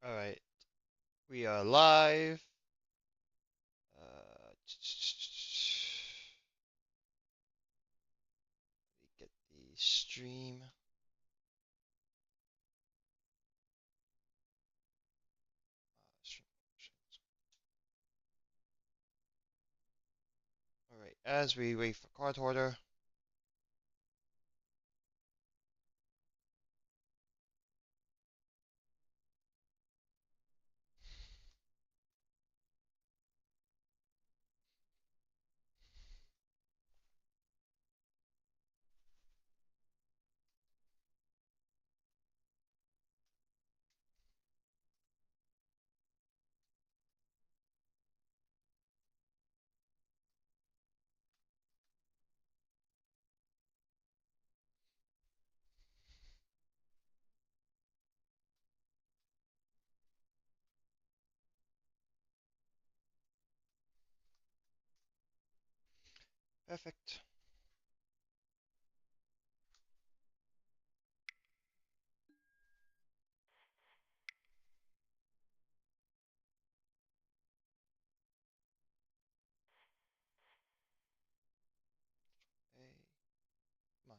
All right, we are live. Let me get the stream. Stream. All right, as we wait for card holder. Perfect. Hey, come on.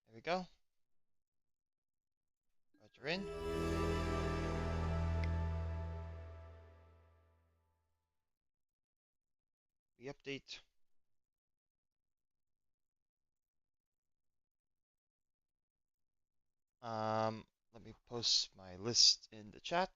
There we go. Roger in. We update. Let me post my list in the chat.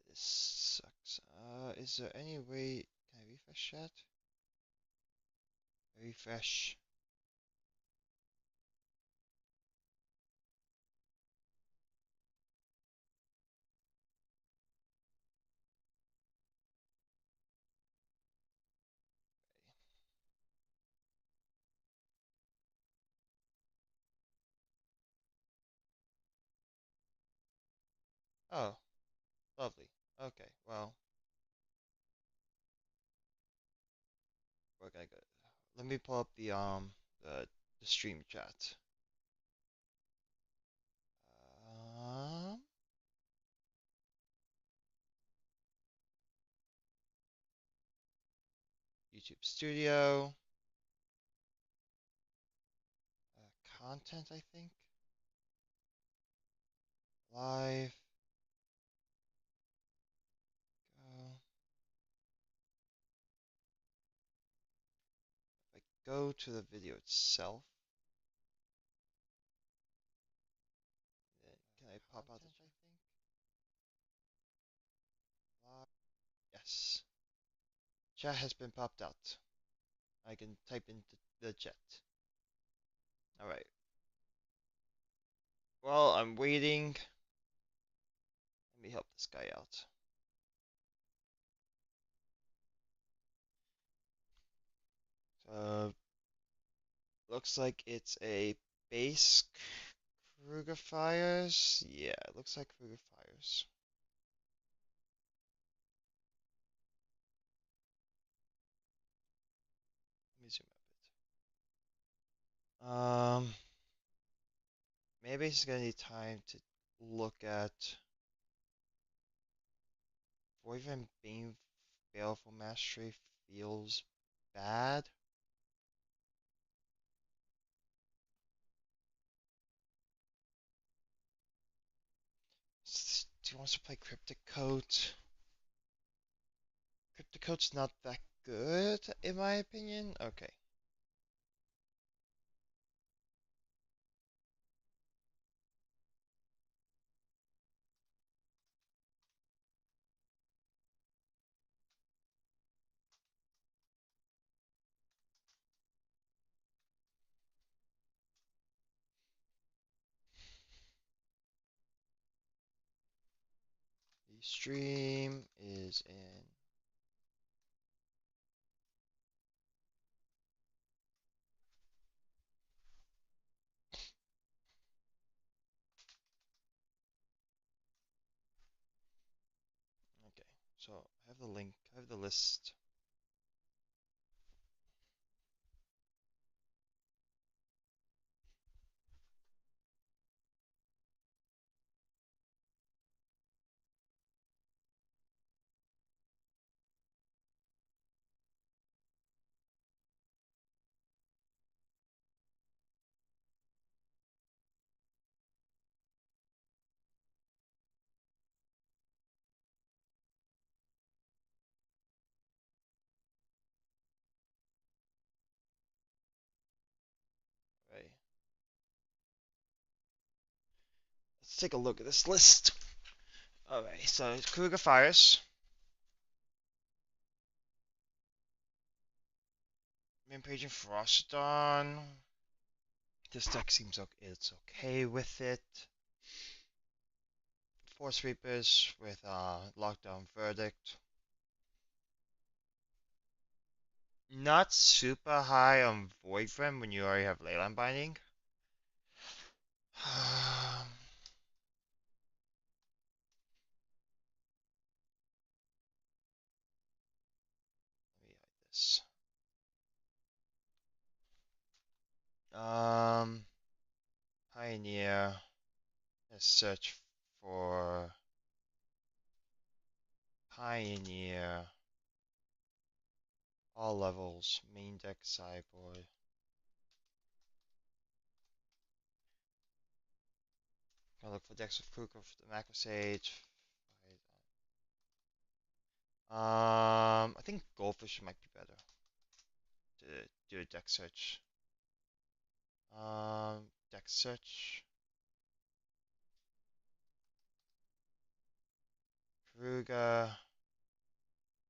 This sucks. Is there any way? Can I refresh chat? Refresh. Oh, lovely. Okay, well, we're gonna go. Let me pull up the stream chat. Um, YouTube Studio, content, I think. Live. Go. If I go to the video itself, then can I pop out the chat? I think. Live. Yes. Chat has been popped out. I can type into the chat. All right. Well, I'm waiting. Let me help this guy out. Looks like it's a base Kruger fires. Yeah, it looks like Kruger fires. Let me zoom out a bit. Maybe he's gonna need time to look at or even being baleful mastery feels bad. Do you want to play Cryptic Coat? Cryptic Coat's not that good, in my opinion. Okay. stream is in. Okay, so I have the link, I have the list. Right. Let's take a look at this list. Alright, so it's Kruger Fires, Rampaging Frostodon. This deck seems okay. It's okay with it. Force Reapers with Lockdown Verdict. Not super high on Void Friend when you already have Leyline Binding. Let me hide this. Um, Pioneer. Let's search for Pioneer. All levels. Main deck sideboard. Gonna look for decks with Kruger for the Macro Sage. I think Goldfish might be better to do a deck search. Deck search. Kruger.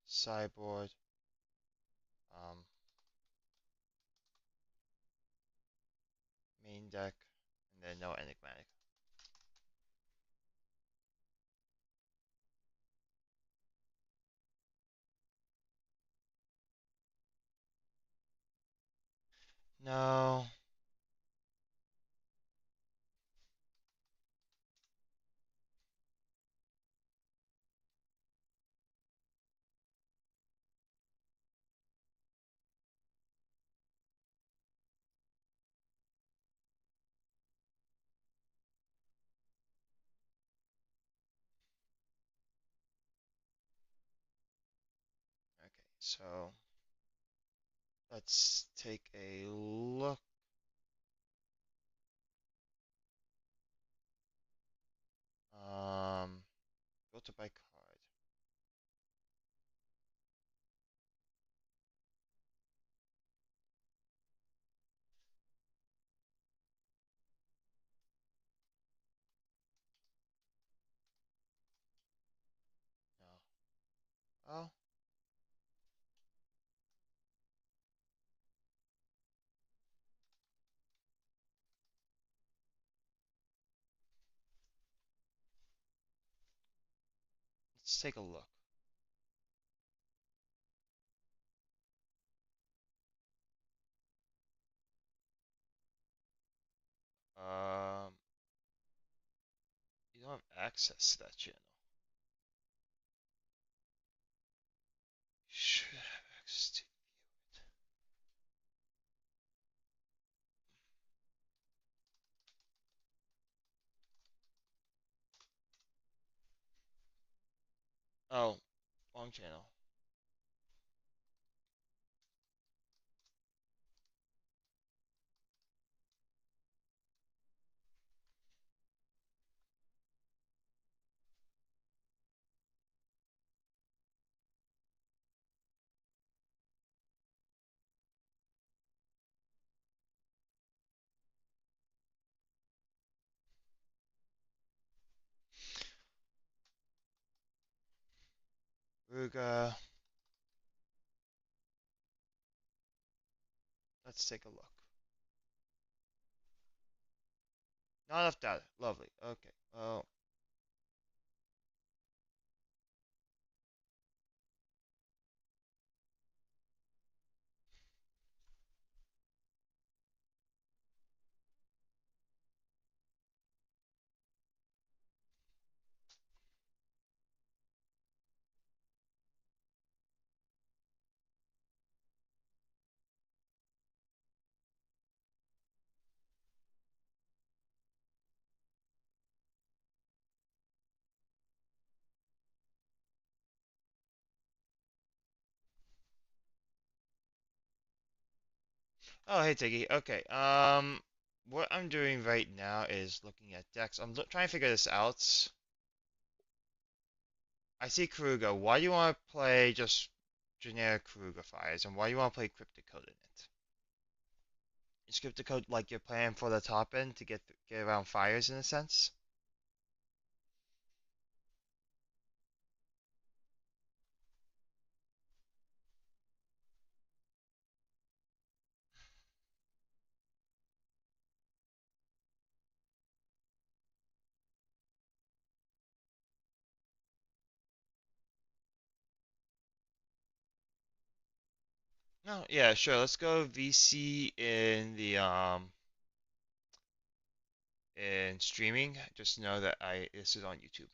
Sideboard. Um, Main deck. And then no Enigmatic. No. Okay, so let's take a look. Filter by card. No. Oh, let's take a look. Um, you don't have access to that channel. You should have access to it. Oh, wrong channel. Ruga. Let's take a look. Not enough data. Lovely. Okay. Oh, Oh, hey Tiggy. Okay. What I'm doing right now is looking at decks. Trying to figure this out. I see Kruger. Why do you want to play just generic Kruger fires, and why do you want to play Cryptic Code in it? Is Cryptic Code like your plan for the top end to get around fires in a sense? No, yeah, sure. Let's go VC in the in streaming. Just know that I this is on YouTube.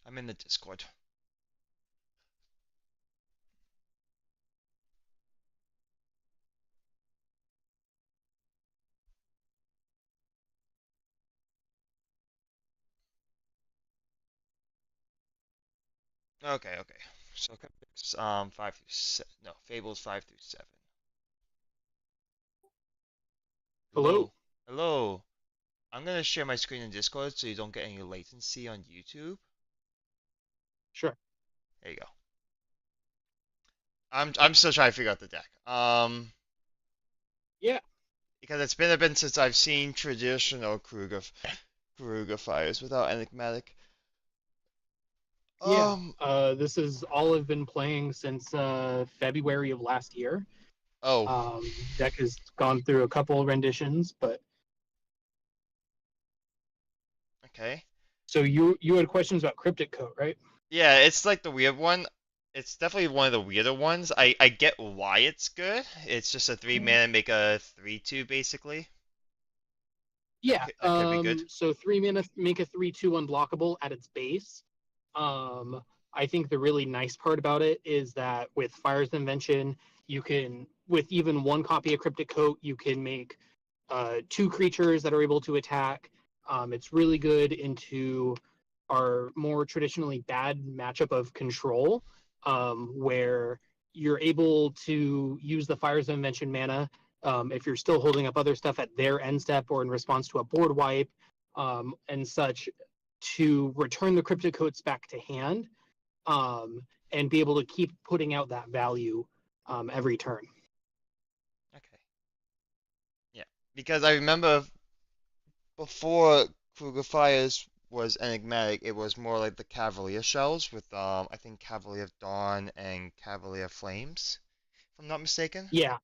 I'm in the Discord. Okay, okay. So Cryptic's 5 through 7. No, Fables 5 through 7. Hello? Hello. Hello. I'm gonna share my screen in Discord so you don't get any latency on YouTube. Sure. There you go. I'm still trying to figure out the deck. Yeah, Because it's been a bit since I've seen traditional Kruger fires without enigmatic. yeah. Um. This is all I've been playing since February of last year. Oh. Deck has gone through a couple renditions, but Okay. so you had questions about Cryptic Coat, right? Yeah, it's like the weird one. It's definitely one of the weirder ones. I get why it's good. It's just a 3 mana make a 3/2 basically. Yeah. That could be good. So 3 mana make a 3/2 unblockable at its base. Um, I think the really nice part about it is that with Fire's Invention, you can, with even one copy of Cryptic Coat, you can make two creatures that are able to attack. It's really good into our more traditionally bad matchup of control, where you're able to use the Fire's Invention mana if you're still holding up other stuff at their end step or in response to a board wipe and such, to return the Cryptic Coats back to hand um, and be able to keep putting out that value every turn. Okay. Yeah. Because I remember before Kruger Fires was enigmatic, it was more like the Cavalier shells with I think Cavalier of Dawn and Cavalier Flames, if I'm not mistaken. Yeah,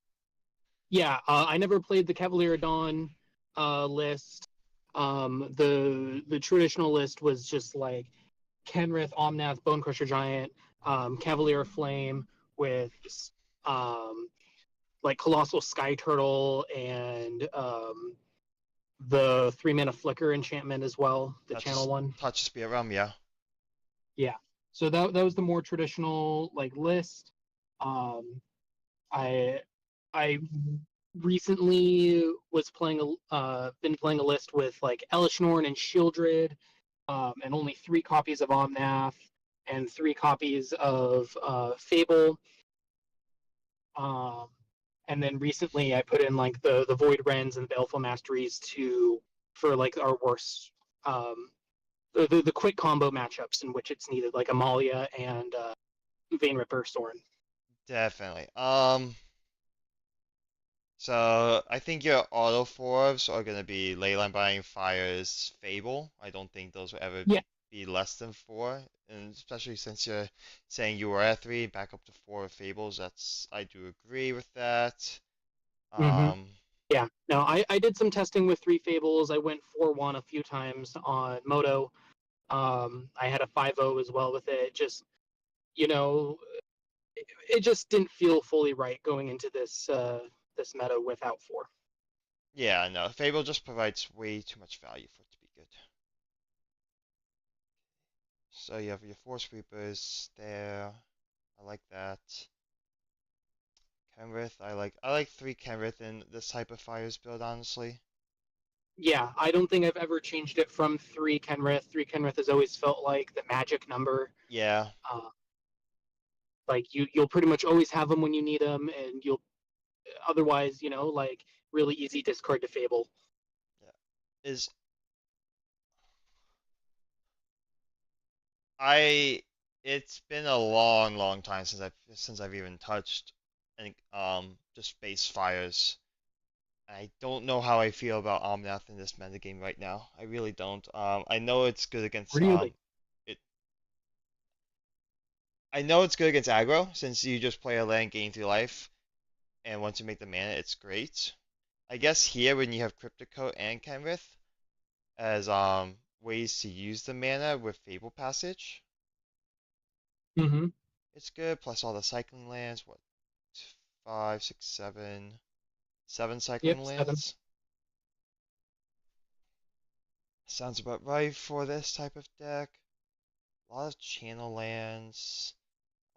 yeah. I never played the Cavalier Dawn list. The traditional list was just like Kenrith, Omnath, Bonecrusher Giant, Cavalier Flame with um, like Colossal Sky Turtle and the 3 mana Flicker enchantment as well, the channel one. Touch Spear Realm, yeah. Yeah. So that was the more traditional like list. Um, I I recently was playing been playing a list with like Elishnorn and Shieldred, and only 3 copies of Omnath and 3 copies of Fable. Um, and then recently I put in like the Void Rens and Baleful Masteries to for like our worst the quick combo matchups in which it's needed, like Amalia and Vein Ripper Soren. Definitely. So I think your auto fours are gonna be Leyline Binding Fire's Fable. I don't think those will ever Yeah. be less than four, and especially since you're saying you were at three, back up to four Fables. I do agree with that. Mm-hmm. Um, Yeah. No, I did some testing with 3 Fables. I went 4-1 a few times on Moto. I had a 5-0 as well with it. Just, you know, it just didn't feel fully right going into this meta without 4. yeah, no, Fable just provides way too much value for it to be good. So you have your Force Sweepers there. I like that. Kenrith, I like three Kenrith in this type of fires build, honestly. Yeah, I don't think I've ever changed it from 3 Kenrith. 3 Kenrith has always felt like the magic number. Yeah, Like you'll pretty much always have them when you need them, and you'll otherwise, like really easy discard to Fable. Yeah. Is I it's been a long, long time since I've even touched any just base fires. I don't know how I feel about Omnath in this metagame right now. I really don't. I know it's good against Really, it. I know it's good against aggro since you just play a land, gain through life, and once you make the mana, it's great. I guess here when you have Cryptic Coat and Kenrith as ways to use the mana with Fable Passage, mm-hmm. it's good. Plus all the cycling lands. What, five, six, seven Yep, cycling 7. lands? Sounds about right for this type of deck. A lot of channel lands.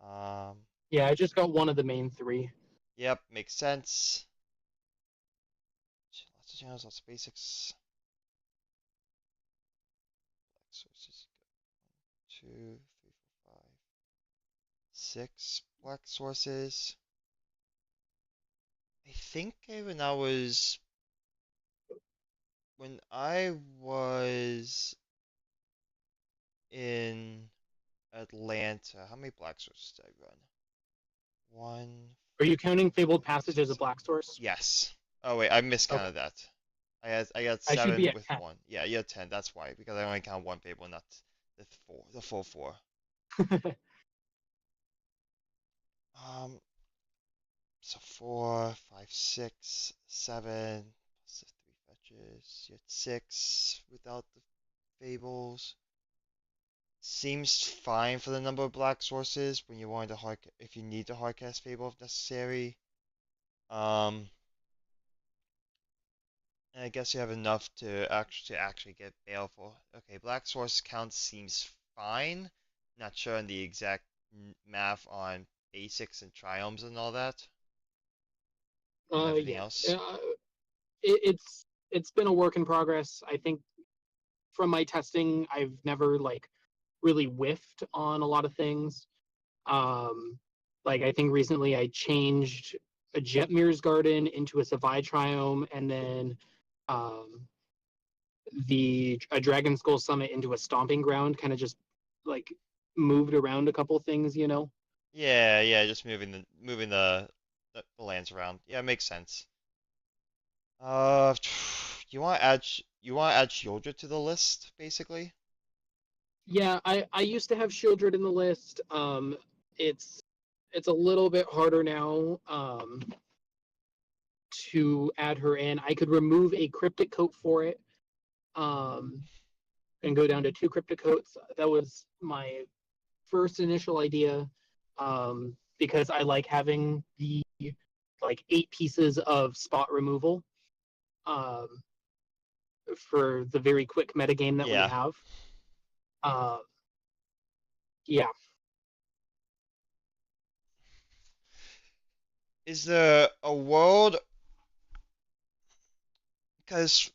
Um, Yeah, I just got one of the main 3. yep, makes sense. Lots of channels, lots of basics. Sources. Two, three, four, five, six black sources. I think when I was in Atlanta, how many black sources did I run? One, Are you counting four, Fabled five, Passage as a six, seven. black source? Yes. Oh wait, I Okay, miscounted that. I got I should be seven at with 10. one. Yeah, you had 10. That's why because I only count one Fable, not the full four. Um, so four, five, six, seven, plus the three fetches. You had six without the Fables. Seems fine for the number of black sources when you want to hard if you need to hardcast Fable if necessary. Um, and I guess you have enough to actually get baleful. Okay, black source count seems fine. Not sure on the exact math on basics and triomes and all that and everything Yeah, else. it's been a work in progress. I think from my testing, I've never like really whiffed on a lot of things. Um, like I think recently I changed a Jetmir's Garden into a Savai Triome, and then um, the a Dragon Skull Summit into a Stomping Ground. Kind of just like moved around a couple things. Yeah, yeah, just moving the lands around. Yeah, makes sense. Uh, you want to add Shieldred to the list, basically? Yeah, I used to have Shieldred in the list. It's it's a little bit harder now. To add her in. I could remove a cryptic coat for it, um, and go down to 2 cryptic coats. That was my first initial idea, because I like having the like 8 pieces of spot removal, um, for the very quick metagame that we Yeah. have. Uh, yeah, Is there a world? Because,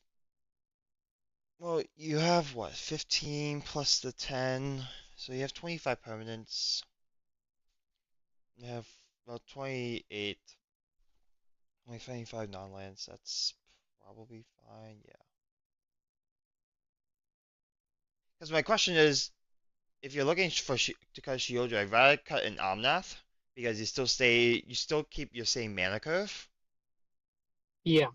well, you have what, 15 plus the 10, so you have 25 permanents. You have, well, 28, only 25 non-lands. That's probably fine, yeah. Because my question is, if you're looking to cut Shieldred, I'd rather cut an Omnath because you still keep your same mana curve. yeah.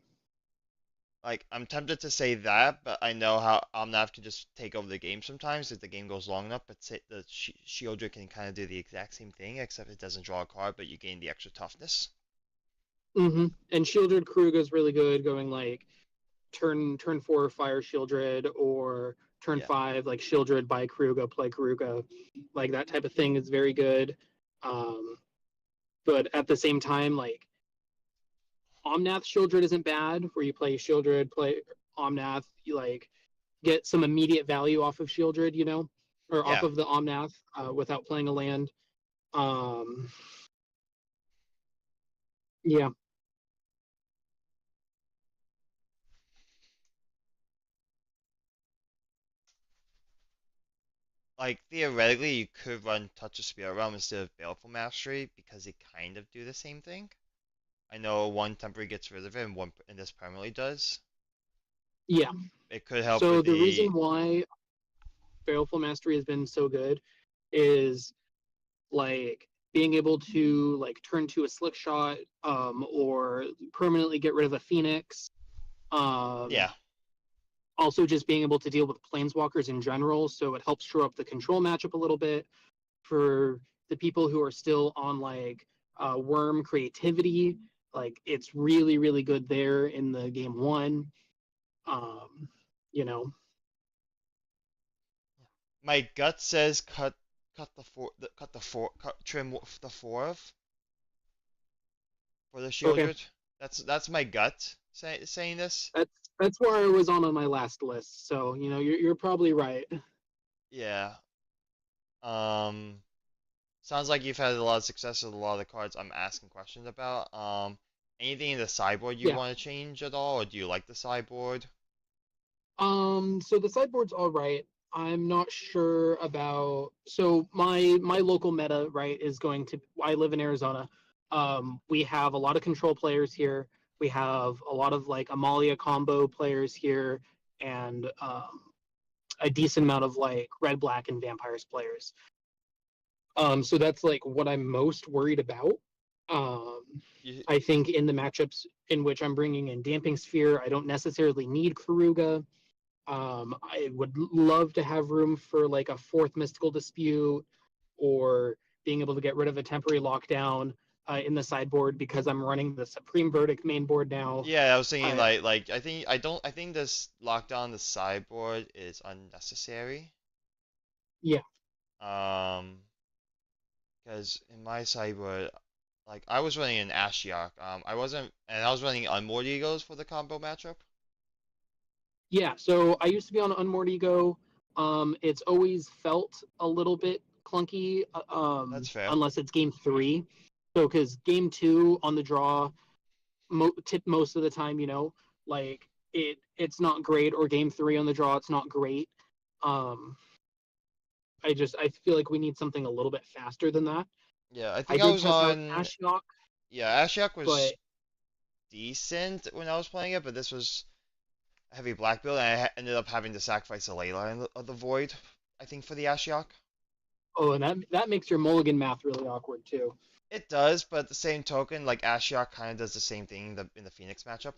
Like, I'm tempted to say that, but I know how Omnath can just take over the game sometimes if the game goes long enough. But say the Shieldred can kind of do the exact same thing, except it doesn't draw a card, but you gain the extra toughness. And Shieldred Krug is really good going like turn 4 fire Shieldred, or turn Yeah, 5 like Shieldred by Kruga, play Kruga, like that type of thing is very good. Um, but at the same time, like Omnath Shieldred isn't bad, where you play Shieldred, play Omnath, you like get some immediate value off of Shieldred, or off yeah. of the Omnath, without playing a land. Um, yeah, like theoretically you could run Touch of Spirit Realm instead of Baleful Mastery because they kind of do the same thing. I know one temporary gets rid of it and one and this permanently does. Yeah. It could help So with the reason the why Baleful Mastery has been so good is like being able to like turn to a slick shot, or permanently get rid of a phoenix. yeah. Also, just being able to deal with planeswalkers in general, so it helps shore up the control matchup a little bit for the people who are still on like worm creativity. Like it's really really good there in the game one. Um, you know. My gut says cut trim the fourth for the Okay, Shieldred. That's my gut saying this. that's that's where I was on my last list. So you're probably right. Yeah. Um. Sounds like you've had a lot of success with a lot of the cards I'm asking questions about. Anything in the sideboard you Yeah. want to change at all, or do you like the sideboard? So the sideboard's all right. I'm not sure about. So my local meta, right, is going to. I live in Arizona. We have a lot of control players here. We have a lot of like Amalia combo players here, and a decent amount of like red, black, and vampires players. So that's like what I'm most worried about. Um, You, I think in the matchups in which I'm bringing in Damping Sphere, I don't necessarily need Karuga. I would love to have room for like a fourth mystical dispute, or being able to get rid of a temporary lockdown in the sideboard because I'm running the Supreme Verdict main board now. yeah, I was thinking I I think this lockdown on the sideboard is unnecessary. Yeah, Um, because in my sideboard, like I was running an Ashiok. I wasn't, and I was running Unmoored Egos for the combo matchup. yeah. So I used to be on Unmoored Ego. It's always felt a little bit clunky, That's fair. unless it's game three. So because game two on the draw, tip most of the time, like it's not great, or game three on the draw, it's not great. Um, I feel like we need something a little bit faster than that. Yeah, I I think I did was test out on. Ashiok, Yeah, Ashiok was but decent when I was playing it, but this was a heavy black build, and ended up having to sacrifice a Leyline of the Void, I think, for the Ashiok. oh, and that makes your mulligan math really awkward too. It does, but at the same token, like Ashiok kind of does the same thing in the Phoenix matchup.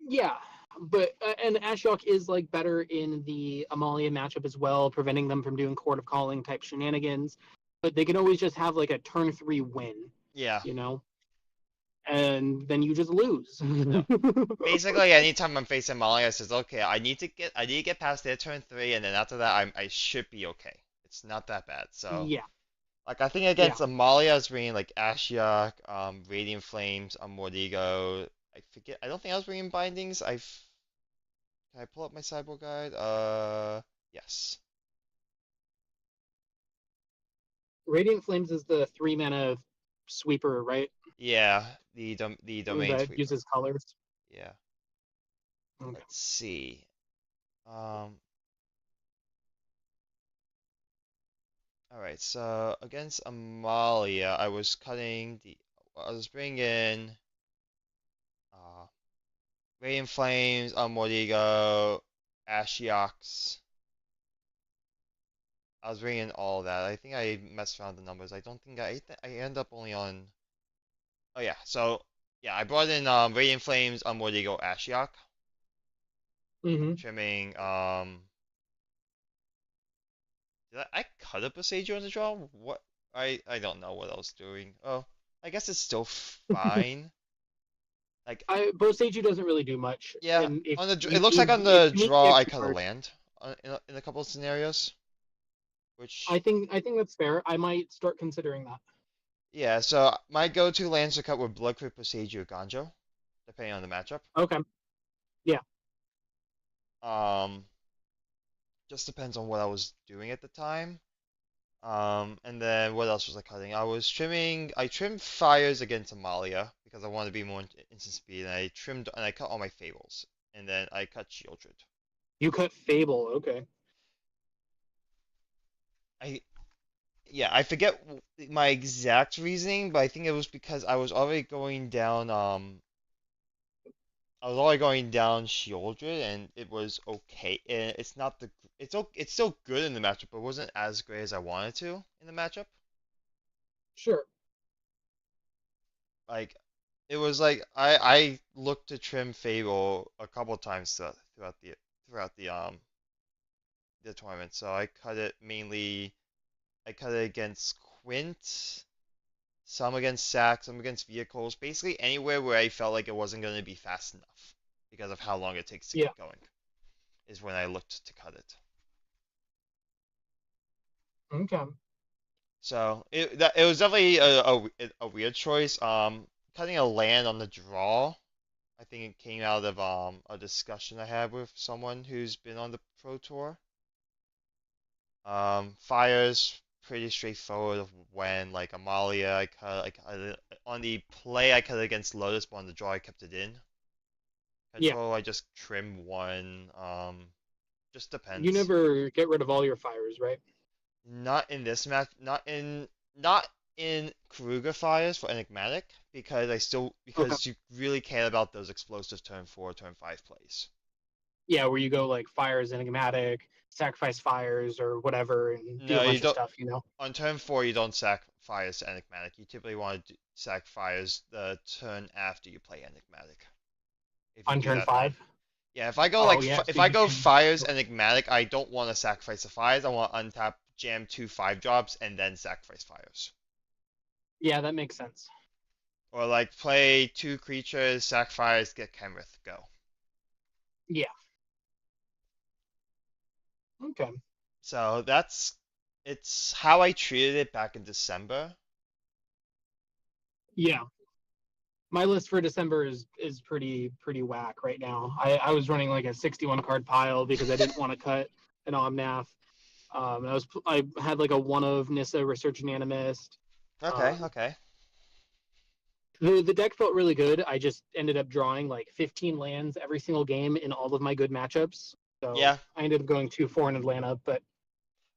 Yeah, but and Ashiok is like better in the Amalia matchup as well, preventing them from doing Court of Calling type shenanigans. But they can always just have like a turn three win, Yeah, you know, and then you just lose. no. Basically, anytime I'm facing Molly, I says, okay, I need to get past their turn three, and then after that, I should be okay. It's not that bad. So, Yeah, like, I think yeah. against Amalia, I was bringing like Ashiok, Radiant Flames, Mordigo. I forget. I don't think I was bringing Bindings. Can I pull up my sideboard guide? Yes. Radiant Flames is the 3 mana sweeper, right? Yeah, the domain That sweeper. uses colors. Yeah. Okay. Let's see. Um, all right. So against Amalia, I was bringing uh, Radiant Flames, Mordigo, Ashioks. I was bringing all that. I think I messed around the numbers. I don't think I end up only on. Oh yeah. So yeah, I brought in Radiant Flames, Mordigo, Ashiok, Mm-hmm. trimming Did I cut a Passager on the draw? What? I don't know what I was doing. Oh, I guess it's still fine. Like, Boseiju doesn't really do much, yeah, and if on the it you looks like need on if the you need the draw I extra cut a card, land in a couple of scenarios. I Which, think I think that's fair. I might start considering that. yeah, so my go-to lands to cut were Bloodcrypt, Passager, or Ganjo, depending on the matchup. Okay. Yeah. Um, just depends on what I was doing at the time. And then what else was I cutting? I trimmed fires against Amalia because I wanted to be more instant speed, and I cut all my fables, and then I cut Shieldred. You cut Fable. Okay. I yeah, I forget my exact reasoning, but I think it was because I was already going down Shieldred, and it was okay. And it's not the it's still good in the matchup, but it wasn't as great as I wanted to in the matchup. Sure. Like it was like I looked to trim Fable a couple times throughout the tournament. So I cut it against Quint, some against Sack, some against vehicles, basically anywhere where I felt like it wasn't going to be fast enough because of how long it takes to Yeah. get going is when I looked to cut it. Okay. So it was definitely a weird choice. Cutting a land on the draw, I think it came out of a discussion I had with someone who's been on the Pro Tour. Fire's pretty straightforward of when like Amalia on the play I cut it against Lotus, but on the draw I kept it in. Yeah. Control I just trim one. Just You depends. never get rid of all your fires, right? Not in this match. Not in Kruger fires for Enigmatic Okay. because you really care about those explosive turn 4, turn 5 plays. Yeah, where you go like fires enigmatic, sacrifice fires or whatever, and do a No, you bunch of don't. stuff. You know, On turn 4 you don't sack fires to Enigmatic. You typically want to sack fires the turn after you play Enigmatic. If you on do turn that then. 5. Yeah, if I go Oh like yeah, if so I you go can. fires Enigmatic, I don't want to sacrifice the fires. I want to untap jam 2 5 drops and then sacrifice fires. Yeah, that makes sense. Or like play 2 creatures, sacrifice, get Kenrith, go. Yeah. Okay. So it's how I treated it back in December. Yeah. My list for December is pretty whack right now. I was running like a 61 card pile because I didn't want to cut an Omnath. I had like a one of Nissa Resurgent Animist. Okay, Um, okay. the deck felt really good. I just ended up drawing like 15 lands every single game in all of my good matchups. So Yeah. I ended up going 2-4 in Atlanta. But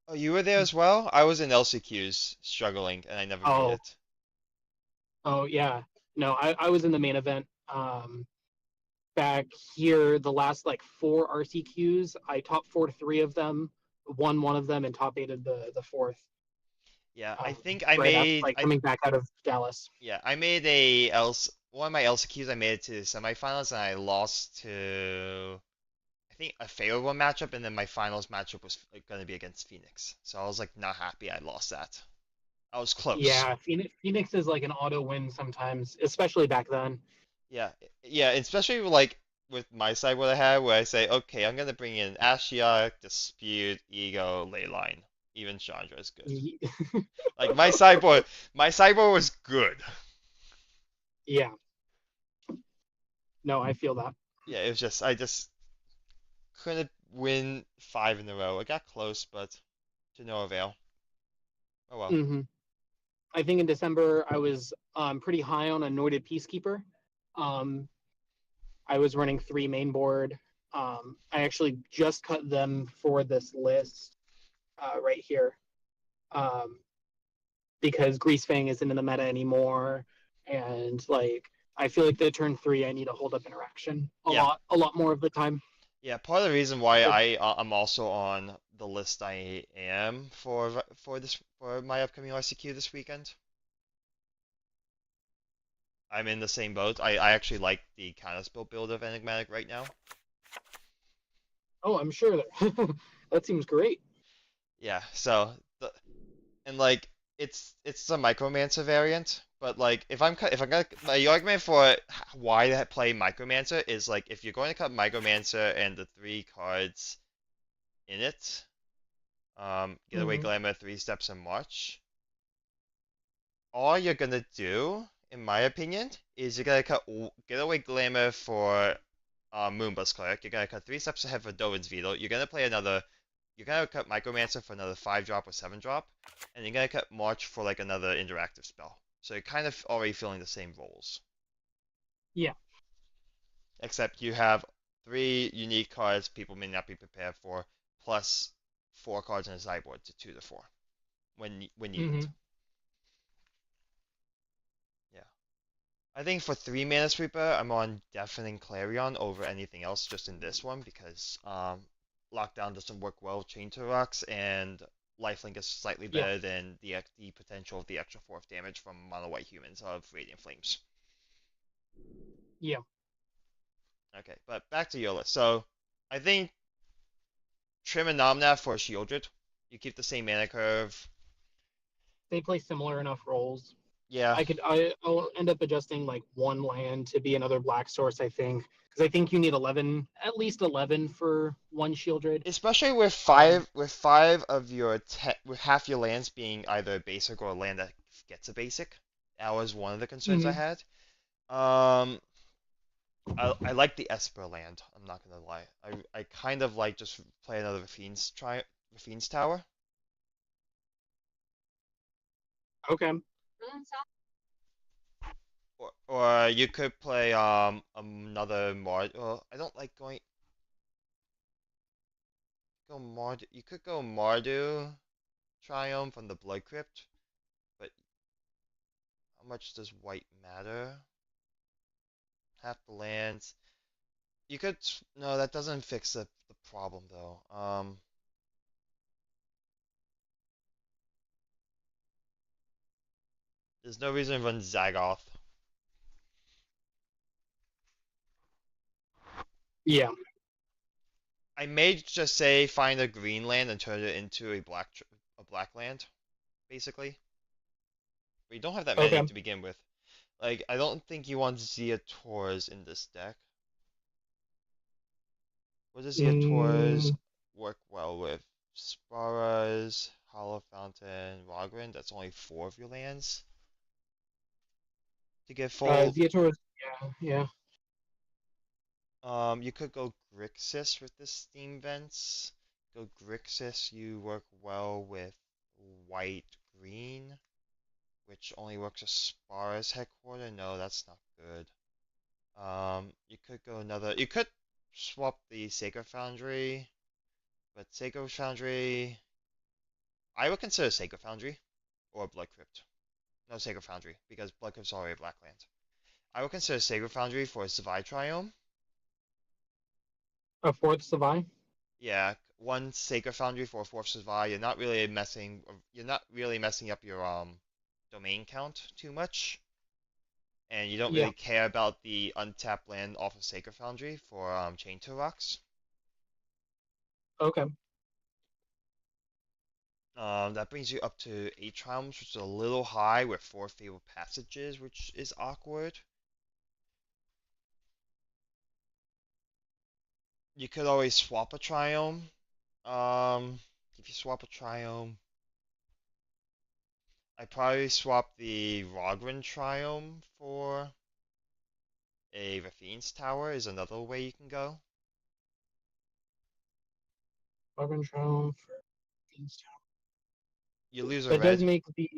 Oh, you were there as well? I was in LCQs struggling and I never made oh it. oh yeah, no, I was in the main event. Back here, the last like four RCQs, I top four three of them, won one of them, and top eighted the fourth. Yeah, I Um, think I right after made like coming back out of Dallas. I made a else one of my LCQs I made it to the semifinals and I lost to I think a favorable matchup and then my finals matchup was going to be against Phoenix. So I was like not happy I lost that. I was close. Yeah, Phoenix is like an auto win sometimes, especially back then. Yeah, yeah, especially like with my side what I had where I say, okay, I'm gonna bring in Ashiok, Dispute, Ego, Leyline. Even Chandra is good. Like my sideboard was good. Yeah, no, I feel that. Yeah, it was just I just couldn't win 5 in a row. I got close, but to no avail. Oh well. Hmm. I think in December I was pretty high on Anointed Peacekeeper. Um, I was running three main board. I actually just cut them for this list right here um, because Greasefang isn't in the meta anymore, and like I feel like the turn three I need to hold up interaction Yeah, a lot more of the time. yeah. Part of the reason why But I'm also on the list I am for my upcoming ICQ this weekend. I'm in the same boat. I actually like the counterspell build of Enigmatic right now. oh, I'm sure that that seems great. Yeah, so and like it's a Micromancer variant, but like if I'm gonna my argument for why to play Micromancer is like if you're going to cut Micromancer and the 3 cards in it, Getaway Hmm. Glamour, 3 steps and March, all you're gonna do, in my opinion, is you're gonna cut Getaway Glamour for Moonbus Cleric. You're gonna cut 3 steps ahead for Dovin's Veto. You're gonna cut Micromancer for another 5 drop or 7 drop, and you're gonna cut March for like another interactive spell. So you're kind of already filling the same roles, Yeah, except you have 3 unique cards people may not be prepared for, plus 4 cards in the sideboard to 2 to 4. when needed. Hmm. Yeah. I think for 3 mana sweeper, I'm on Deafening Clarion over anything else just in this one because Lockdown doesn't work well with Chain to Rocks, and Lifelink is slightly Yeah. better than the potential of the extra 4th damage from Mono White Humans of Radiant Flames. Yeah. Okay, but back to your list. So I think Trim and Nomnath for Shieldred. You keep the same mana curve. They play similar enough roles. Yeah, I'll end up adjusting like one land to be another black source, I think, because I think you need 11, at least 11 for one Shieldred. especially with Um, five of your with half your lands being either a basic or a land that gets a basic. That was one of the concerns I mhm. had. Um, I like the Esper land. I'm not gonna lie. I kind of like just play another Raffine's Tower, Okay. or you could play another Mard. Well, I don't like go Mard. You could go Mardu Triumph on the Blood Crypt, but how much does white matter? Half the lands. You could no, that doesn't fix the problem though. There's no reason to run Zagoth. Yeah. I may just say find a green land and turn it into a black land, basically. But you don't have that many Okay. to begin with. Like I don't think you want Zia Tours in this deck. What does Zia Tours Mm, work well with? Sparas, Hollow Fountain, Rogran. That's only 4 of your lands to get full. Ziator, yeah, yeah. You could go Grixis with this Steam Vents. Go Grixis, you work well with white green, which only works as Spara's headquarter. No, that's not good. You could go another. You could swap the Sacred Foundry, but Sacred Foundry, I would consider Sacred Foundry or Blood Crypt. No, Sacred Foundry because Blood Crypt's already a black land. I would consider Sacred Foundry for a Savai Triome. A fourth Savai. Yeah, one Sacred Foundry for a 4th Savai. You're not really messing up your domain count too much, and you don't Yeah. really care about the untapped land off of Sacred Foundry for Chain to Rocks. Okay. That brings you up to 8 triumphs, which is a little high with 4 fabled passages, which is awkward. You could always swap a triumph. Um, if you swap a triumph, I'd probably swap the Rogran triumph for a Raffine's Tower is another way you can go. Carbon Triumph. You lose a That does red. make the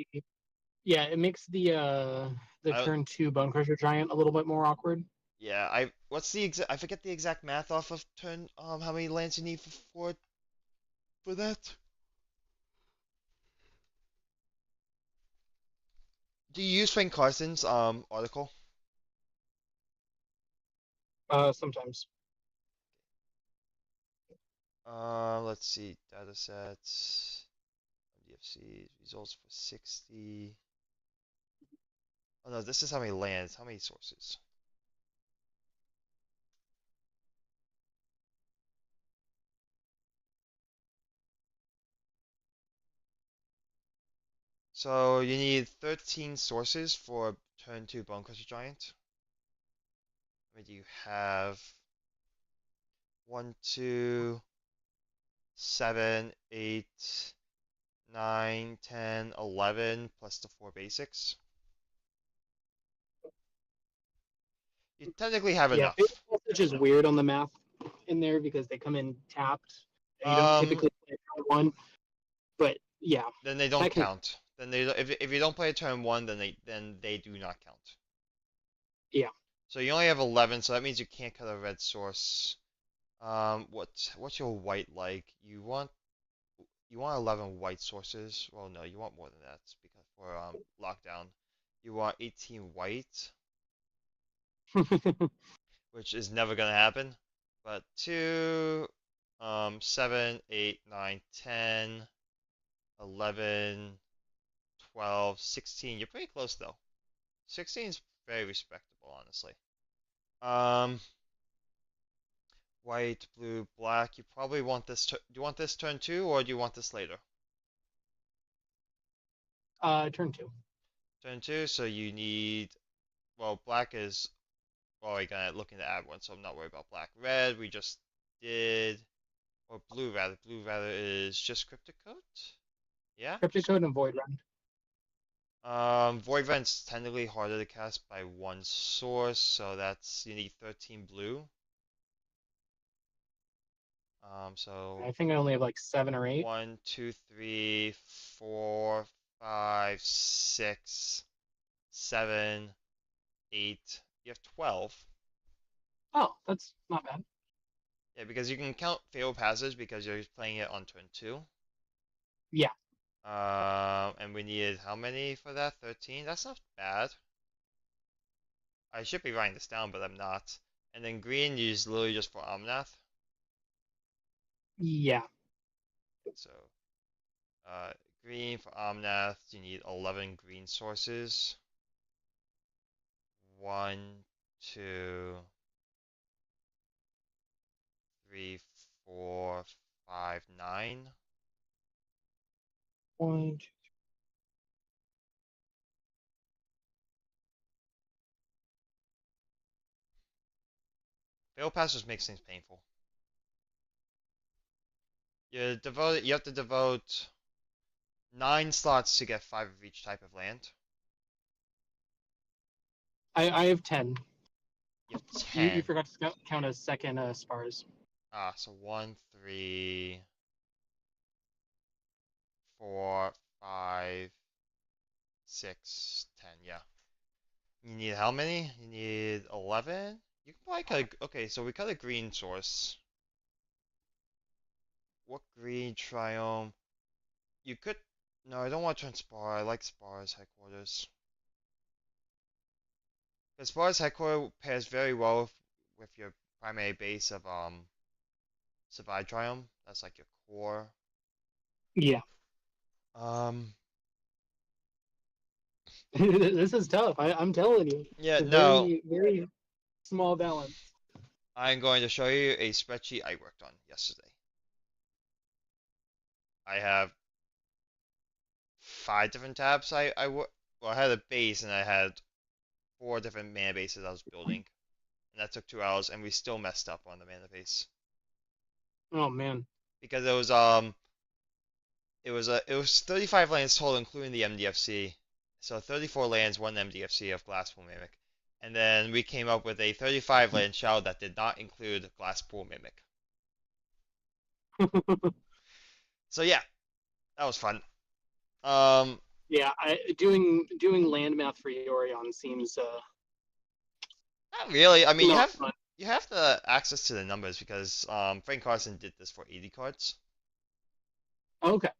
yeah, it makes the I don't. turn two Bone Crusher Giant a little bit more awkward. Yeah, I forget the exact math off of turn. How many lands you need for that? Do you use Frank Carson's article? Sometimes. Let's see. Data sets. DFC results for 60. Oh no, this is how many lands, how many sources. So you need 13 sources for turn 2 Bonecrusher Giant. Where do you have 1, 2, 7, 8, 9, 10, 11 plus the 4 basics? You technically have Yeah, Fatal enough. Passage is weird on the math in there because they come in tapped. And you don't Um, typically play turn one, but yeah, then they don't technically, count. Then they if you don't play turn 1, then they do not count. yeah. So you only have 11, so that means you can't cut a red source. What's your white like? You want you want 11 white sources. Well, no, you want more than that because for lockdown, you want 18 white, which is never gonna happen. But 2, 7, 8, 9, 10, 11, 12, 16. You're pretty close though. 16 is very respectable, honestly. Um, White, blue, black. You probably want this. Do you want this turn two, or do you want this later? Turn two. Turn two. So you need. Well, black is. Well, I got looking to add one, so I'm not worried about black. Red, we just did. Or blue rather. Blue rather is just cryptic coat. Yeah, Cryptic just. Code and Void Rend. Void Vent's technically harder to cast by one source, so that's you need 13 blue. So I think I only have like 7 or 8. one, two, three, four, five, 6, 7, 8. You have 12. Oh, that's not bad. Yeah, because you can count Fatal Passage because you're playing it on turn 2. Yeah. And we needed how many for that? 13? That's not bad. I should be writing this down, but I'm not. And then green you use literally just for Omnath. Yeah. So, uh, green for Omnath, you need 11 green sources. 1, 2, 3, 4, 5, 9. One, two. Fatal Passage makes things painful. You have to devote 9 slots to get 5 of each type of land. I have 10. You have You 10. forgot to count as second spars. So 1, 3, 4, 5, 6, 10. Yeah. You need how many? You need 11? You can probably cut okay, so we cut a green source. What green triome? You could. No, I don't want to turn Spar. I like Spar's headquarters. Because Spar's headquarters pairs very well with your primary base of Survive Triumph. That's like your core. Yeah. Um, This is tough. I'm telling you. yeah, It's a no, very, very small balance. I'm going to show you a spreadsheet I worked on yesterday. I have 5 different tabs. Well, I had a base and I had 4 different mana bases I was building, and that took 2 hours, and we still messed up on the mana base Oh man. because it was 35 lands total, including the MDFC. So 34 lands, one MDFC of Glasspool Mimic. And then we came up with a 35 land shell that did not include Glasspool Mimic. So yeah, that was fun. Um, Yeah, doing land math for Yorion seems Not really. I mean, you not have fun. you have the access to the numbers because Frank Carson did this for 80 cards. Okay.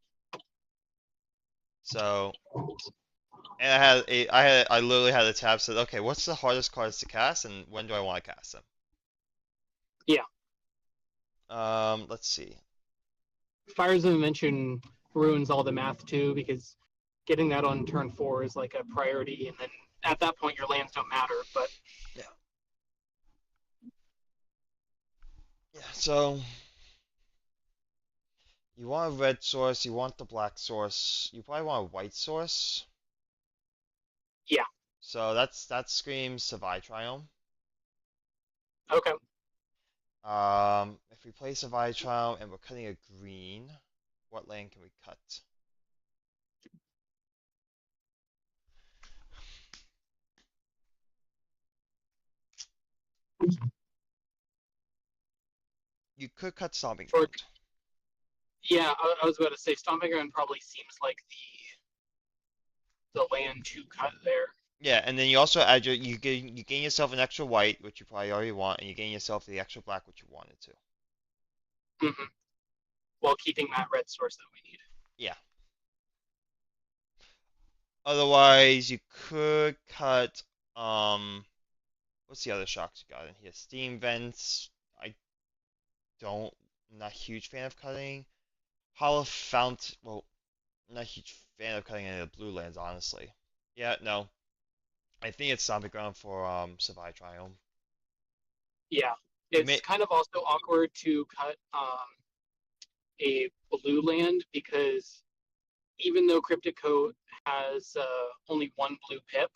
So, and I literally had a tab said, okay, what's the hardest cards to cast and when do I want to cast them? Yeah. Let's see. Fires of Invention ruins all the math too because getting that on turn 4 is like a priority, and then at that point your lands don't matter. But Yeah. Yeah. So you want a red source, you want the black source, you probably want a white source. yeah. So that screams Savai Triumph. Okay. If we play Savai Triumph and we're cutting a green, what land can we cut? You could cut Stomping For Ground. yeah, I was about to say Stomping Ground probably seems like the land to cut there. Yeah, and then you also add you gain yourself an extra white, which you probably already want, and you gain yourself the extra black, which you wanted to. Hmm. while keeping that red source that we need. Yeah. Otherwise, you could cut what's the other shocks you got in here? Steam vents. I don't I'm not a huge fan of cutting. Hollow fount. Well, I'm not a huge fan of cutting any of the blue lands, honestly. Yeah, no. I think it's stomping ground for Savai Triumph. Yeah, You it's may kind of also awkward to cut a blue land because even though Cryptic Coat has only one blue pip,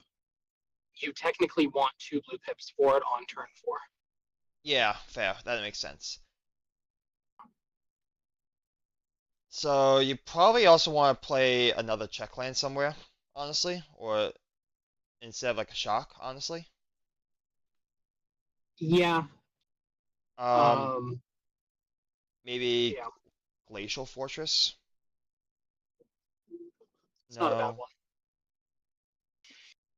you technically want two blue pips for it on turn 4. yeah, fair. That makes sense. So you probably also want to play another check land somewhere, honestly, or instead of like a shock, honestly. Yeah, Um, um, maybe yeah, Glacial Fortress. it's not a bad No, one.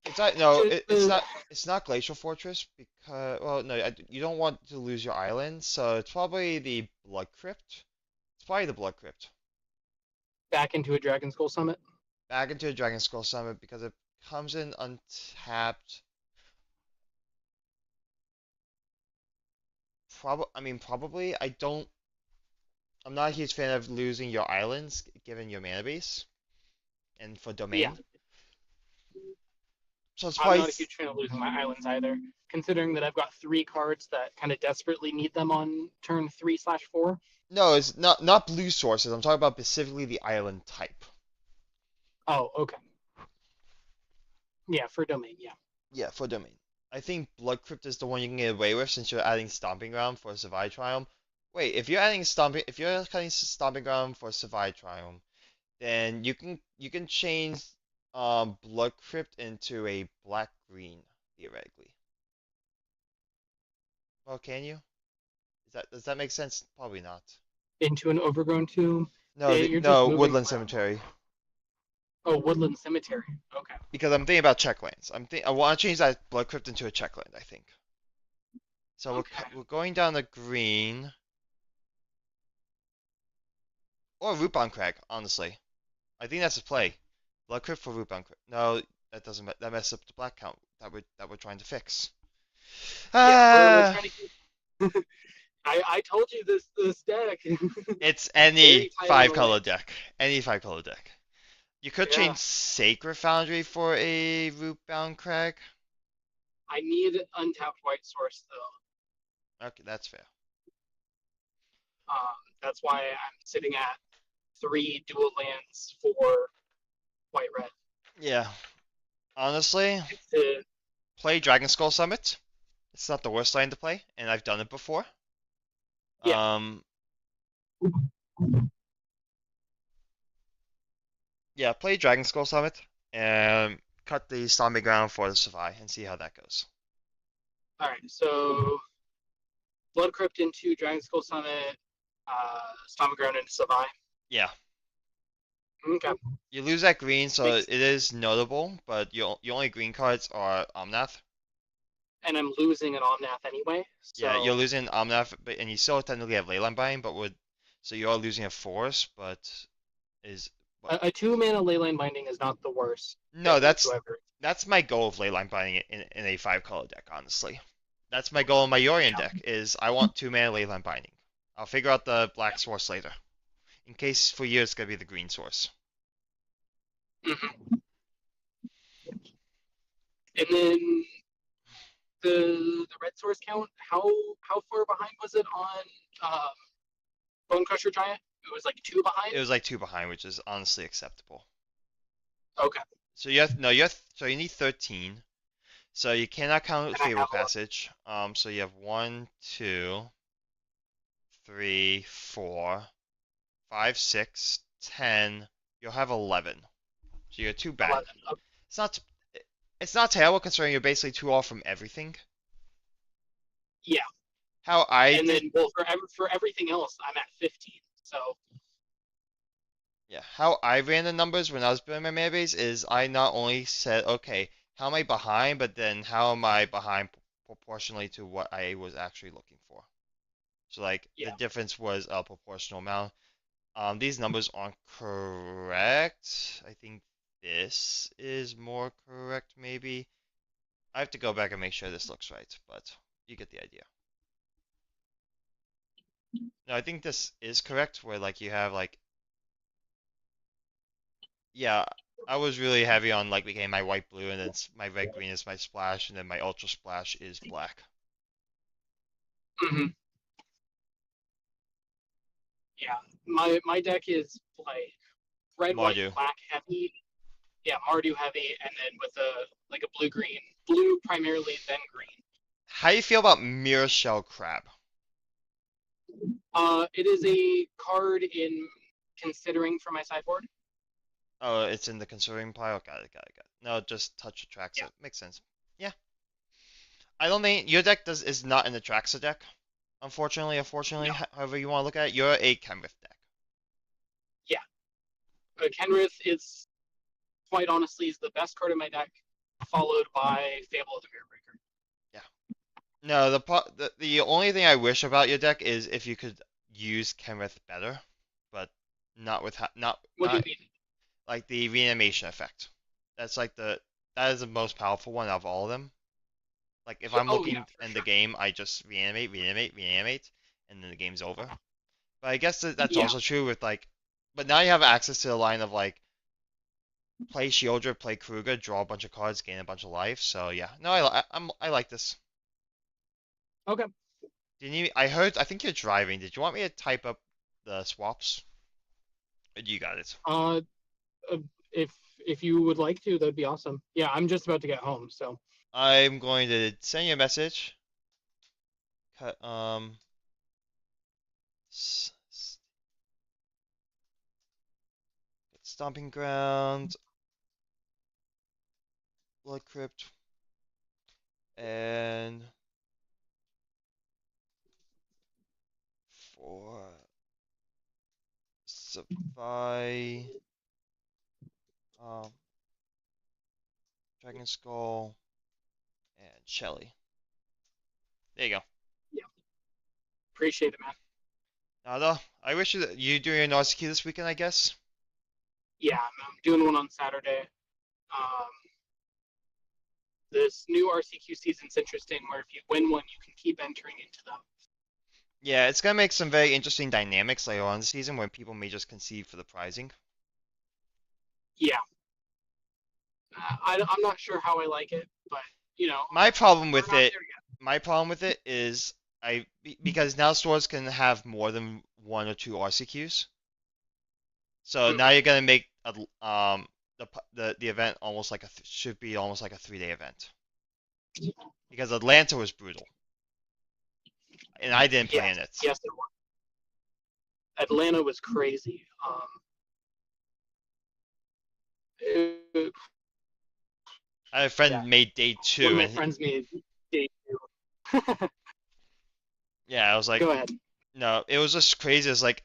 it's not. No, it's Uh, not. It's not Glacial Fortress because well, no, you don't want to lose your island, so it's probably the Blood Crypt. It's probably the Blood Crypt. back into a Dragon Skull Summit. Back into a Dragon Skull Summit because it comes in untapped. Probably. I'm not a huge fan of losing your islands given your mana base and for Yeah, domain. So it's I'm probably not a huge fan of losing my islands either, considering that I've got 3 cards that kind of desperately need them on turn 3/4. no, it's not blue sources. I'm talking about specifically the island type. Oh, okay. Yeah, for domain. Yeah, Yeah, for domain. I think Blood Crypt is the one you can get away with since you're adding Stomping Ground for Savai Triumph. Wait, if you're cutting Stomping Ground for Savai Triumph, then you can change Blood Crypt into a black green theoretically. Well, can you? Does that make sense? Probably not. into an overgrown tomb. No, You're just no moving Woodland around. Cemetery Oh, Woodland Cemetery. Okay. because I'm thinking about checklands. I want to change that Blood Crypt into a checkland. I think. So Okay. we're going down the green or Rootbound Crag. Honestly, I think that's a play. Blood Crypt for Rootbound Crag. No, that doesn't. That messes up the black count that we're trying to fix. Yeah, we're Ah, trying to keep. I told you this deck. it's Very any tight on five the color lands. deck. Any five color deck. You could Yeah, change Sacred Foundry for a Rootbound Crag. I need untapped white source though. Okay, that's fair. That's why I'm sitting at 3 dual lands for white red. Yeah, honestly, To, play Dragon Skull Summit. It's not the worst line to play, and I've done it before. yeah. Um, yeah, play Dragon Skull Summit and cut the Stomping Ground for the Savai and see how that goes. All right. So Blood Crypt into Dragon Skull Summit. Stomping Ground into Savai. Yeah, Okay. you lose that green, so Makes it is notable, but your only green cards are Omnath. and I'm losing an Omnath anyway. Yeah, you're So losing Omnath, but and you still technically have Leyline Binding, but would so you are losing a force, but is what? a 2 mana Leyline Binding is not the worst No, thing that's whatsoever. that's my goal of Leyline Binding in a five color deck, honestly. That's my goal in my Yorion Yeah. deck is I want 2 mana Leyline Binding. I'll figure out the black source later. In case for you it's gonna be the green source. Mm-hmm. And then the red source count. How far behind was it on um, Bone Crusher Giant? It was like 2 behind. It was like 2 behind, which is honestly acceptable. Okay, So you have no you have so you need 13. So you cannot count and I Fabled have 11. Passage. So you have one, two, three, 4, 5, 6, 10. You'll have 11. So you're two back. 11. Okay. It's not it's not terrible considering you're basically two off from everything. Yeah, How I and did then well for everything else, I'm at 15. So Yeah, how I ran the numbers when I was building my mana base is I not only said, okay, how am I behind, but then how am I behind proportionally to what I was actually looking for. So like the yeah, difference was a proportional amount. These numbers aren't correct. I think this is more correct, maybe. I have to go back and make sure this looks right, but you get the idea. No, I think this is correct, where like you have like, yeah, I was really heavy on like became my white blue, and then my red green is my splash, and then my ultra splash is black. Hmm. Yeah, my deck is like red, white, Mardu. black heavy. Yeah, Mardu heavy, and then with a like a blue green, blue primarily, then green. How do you feel about Mirror Shell Crab? It is a card in considering for my sideboard. Oh, it's in the conserving pile. Got it, got it, got it. No, just touch attracts Yeah. it. Makes sense. Yeah, I don't think your deck does is not an Atraxa deck. Unfortunately, No. however you want to look at it, you're a Kenrith deck. Yeah. Kenrith is quite honestly is the best card in my deck, followed by Fable of the Mirror Breaker. Yeah. No, the only thing I wish about your deck is if you could use Kenrith better, but not with What do you not mean? like the reanimation effect. That's like that is the most powerful one of all of them. Like if Yeah, I'm oh yeah, looking for in the sure. game, I just reanimate, and then the game's over. But I guess that's Yeah. also true with like, but now you have access to the line of like play Shieldred, play Kruger, draw a bunch of cards, gain a bunch of life. So yeah, no, I like this. Okay. Didn't you? I heard. I think you're driving. Did you want me to type up the swaps? Or you got it. Uh, uh, if you would like to, that'd be awesome. Yeah, I'm just about to get home, so I'm going to send you a message. Cut. Stomping ground, blood crypt, and for Savai, um, Dragon Skull, and Shelly. There you go. yeah, appreciate it, man. Nada. I wish you doing an RCQ this weekend, I guess. Yeah, I'm doing one on Saturday. Um, this new RCQ season's interesting, where if you win one, you can keep entering into them. Yeah, it's gonna make some very interesting dynamics later on in the season when people may just concede for the prizing. Yeah, I'm not sure how I like it, but you know, My problem we're with not it, there yet. my problem with it is because now stores can have more than one or two RCQs. So now Hmm. you're gonna make the event almost like should be almost like a 3 day event because Atlanta was brutal and I didn't play in Yes, it. yes, Atlanta was crazy. It, I had a yeah, friend made day one of two my and friends made day two. yeah, I was like, Go ahead. no, it was just crazy. It's like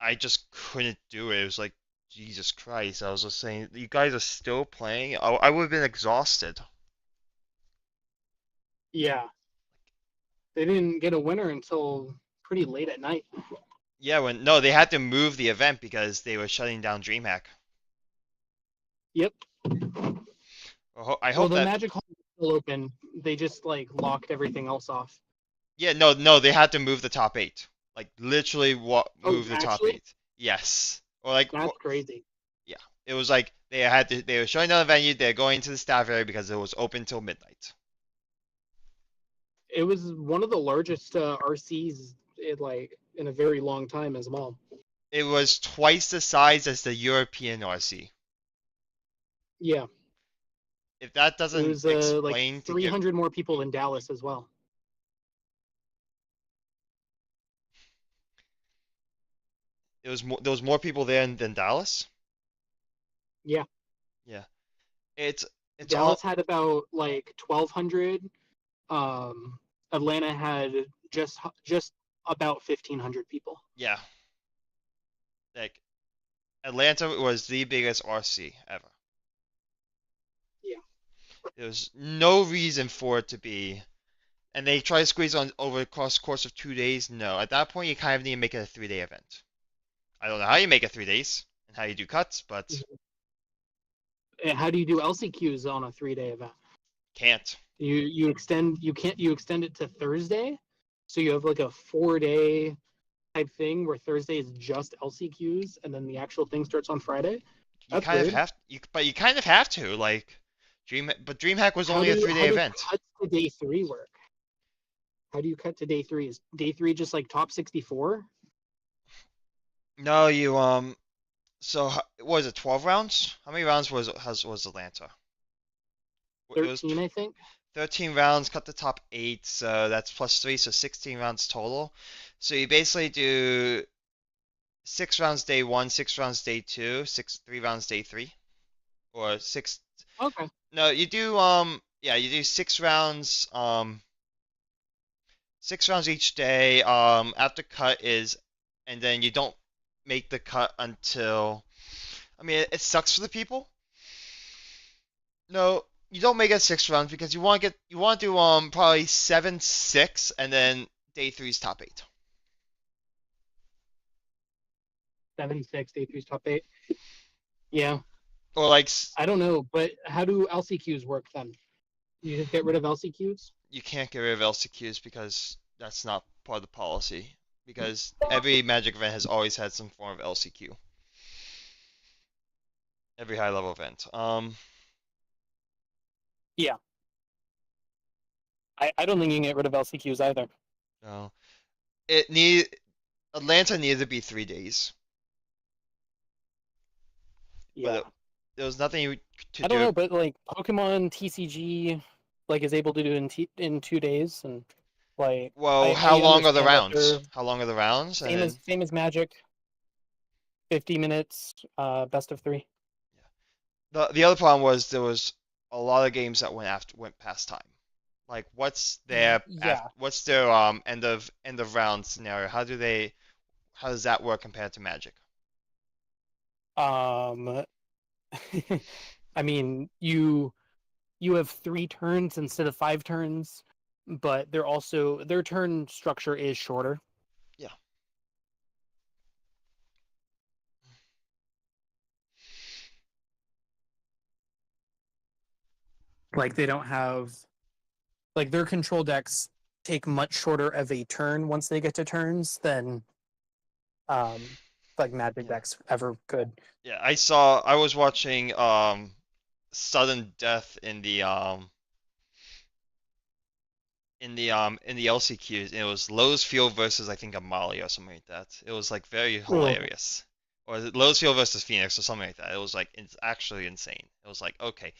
I just couldn't do it. It was like Jesus Christ. I was just saying, you guys are still playing. I would have been exhausted. Yeah, they didn't get a winner until pretty late at night. Yeah, when no, they had to move the event because they were shutting down DreamHack. Yep. I Well, hope the that. Magic Hall is still open. They just like locked everything else off. Yeah, no, no, they had to move the top eight. Like literally, what Oh, move the top actually, eight? Yes, or like, that's crazy. yeah, it was like they were shutting down the venue. They're going to the staff area because it was open till midnight. It was one of the largest RCs in a very long time as well. It was twice the size as the European RC. Yeah, If that it doesn't was like explain to give, 300 more people in Dallas as well. there was more people there than Dallas. Yeah, Yeah, it's it's all Dallas had about like 1,200. Um, Atlanta had just about 1,500 people. yeah. Like Atlanta was the biggest RC ever. Yeah, There was no reason for it to be. and they try to squeeze on over across the course of 2 days, no. At that point, you kind of need to make it a 3 day event. I don't know how you make it 3 days and how you do cuts, but How do you do LCQs on a 3 day event? can't. You extend it to Thursday, so you have like a 4 day type thing where Thursday is just LCQs and then the actual thing starts on Friday. You That's kind of weird. have but you kind of have to like but DreamHack was only a three How day do event. cuts to day three work? How do you cut to day three? Is day three just like top 64? No, you so was it 12 rounds? How many rounds was Atlanta? It was 13, I think. 13 rounds, cut the top 8, so that's plus 3, so 16 rounds total. So you basically do 6 rounds day 1, 6 rounds day 2, 3 rounds day 3 or 6. Okay. No, you do yeah, you do 6 rounds each day. After cut is, and then you don't make the cut until. I mean, it sucks for the people. No, you don't make it 6 rounds because you want to do probably 7, 6, and then day three's top 8. 76, day three's top eight. Yeah. Or like I don't know, but how do LCQs work then? You just get rid of LCQs? you can't get rid of LCQs because that's not part of the policy. Because every Magic event has always had some form of LCQ. Every high level event. Yeah. I don't think you can get rid of LCQs either. No. It need Atlanta needed to be 3 days, but Yeah. there was nothing to I don't do. know, but like Pokemon TCG like is able to do in 2 days, and like Well, how I long are the understand that rounds? they're How long are the rounds? And then same as Magic, 50 minutes, best of three. yeah. The other problem was there was a lot of games that went past time. Like Yeah. what's their end of round scenario? How does that work compared to Magic? Um I mean, you have 3 turns instead of 5 turns, but they're also their turn structure is shorter. Yeah. Like they don't have like their control decks take much shorter of a turn once they get to turns than um like Magic Yeah. decks ever could. Yeah, I was watching sudden death in the LCQs, and it was Lowe's Field versus I think Amalia or something like that. It was like very Oh, hilarious. Or is it Lowe's Field versus Phoenix or something like that. It was like it's actually insane. It was like okay,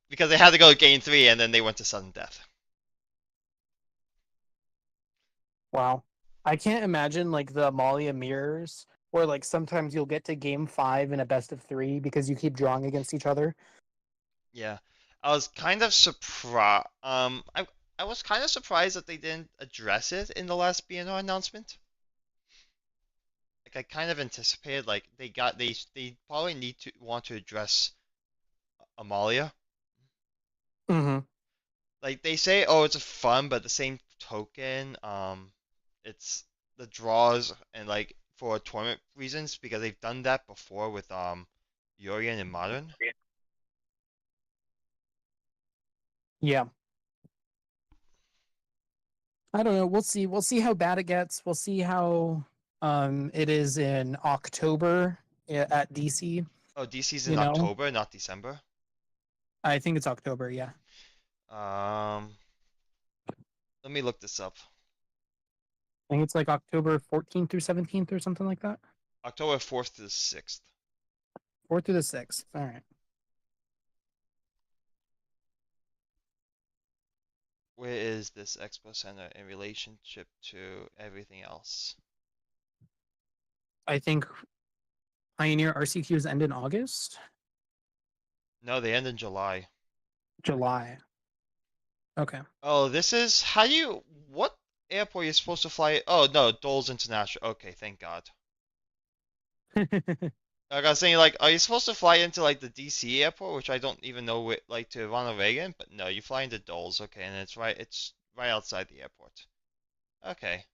because they had to go game 3 and then they went to sudden death. wow. I can't imagine like the Amalia mirrors where like sometimes you'll get to game 5 in a best of three because you keep drawing against each other. Yeah, I was kind of surprised. I was kind of surprised that they didn't address it in the last BNO announcement. Like I kind of anticipated like they probably need to want to address Amalia. Mm-hmm. Like they say, oh, it's a fun, but the same token, it's the draws and like for tournament reasons because they've done that before with Urian in Modern. Yeah. I don't know. We'll see. We'll see how bad it gets. We'll see how it is in October at DC, Oh, DC's in you know. October, not December. I think it's October, yeah. Um, Let me look this up. I think it's like October 14th through 17th or something like that. October 4th to the 6th. 4th through the 6th. All right. Where is this Expo Center in relationship to everything else? I think Pioneer RCQs end in August, No, they end in July. July. Okay. Oh, this is how you what airport are you supposed to fly? Oh no, Dole's International. Okay, thank God. Like I was saying, like, are you supposed to fly into like the DC airport, which I don't even know where, like to Ronald Reagan? But no, you fly into Dulles, okay, and it's right outside the airport. Okay,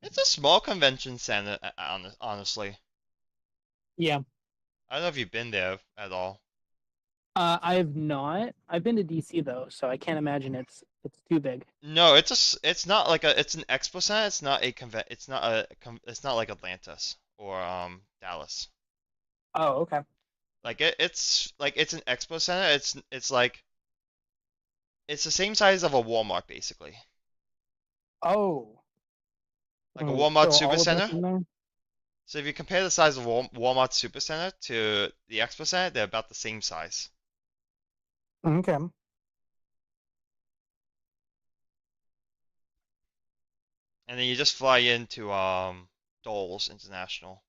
it's a small convention center, honestly. Yeah. I don't know if you've been there at all. I have not. I've been to DC though, so I can't imagine it's too big. No, it's not like it's an expo center. It's not like Atlantis or Dallas. Oh, okay. Like it's an expo center. It's like it's the same size of a Walmart basically. Oh, Like a Walmart so all of that's Supercenter. in there. So if you compare the size of Walmart Supercenter to the Expo Center, they're about the same size. Okay. And then you just fly into Dulles International.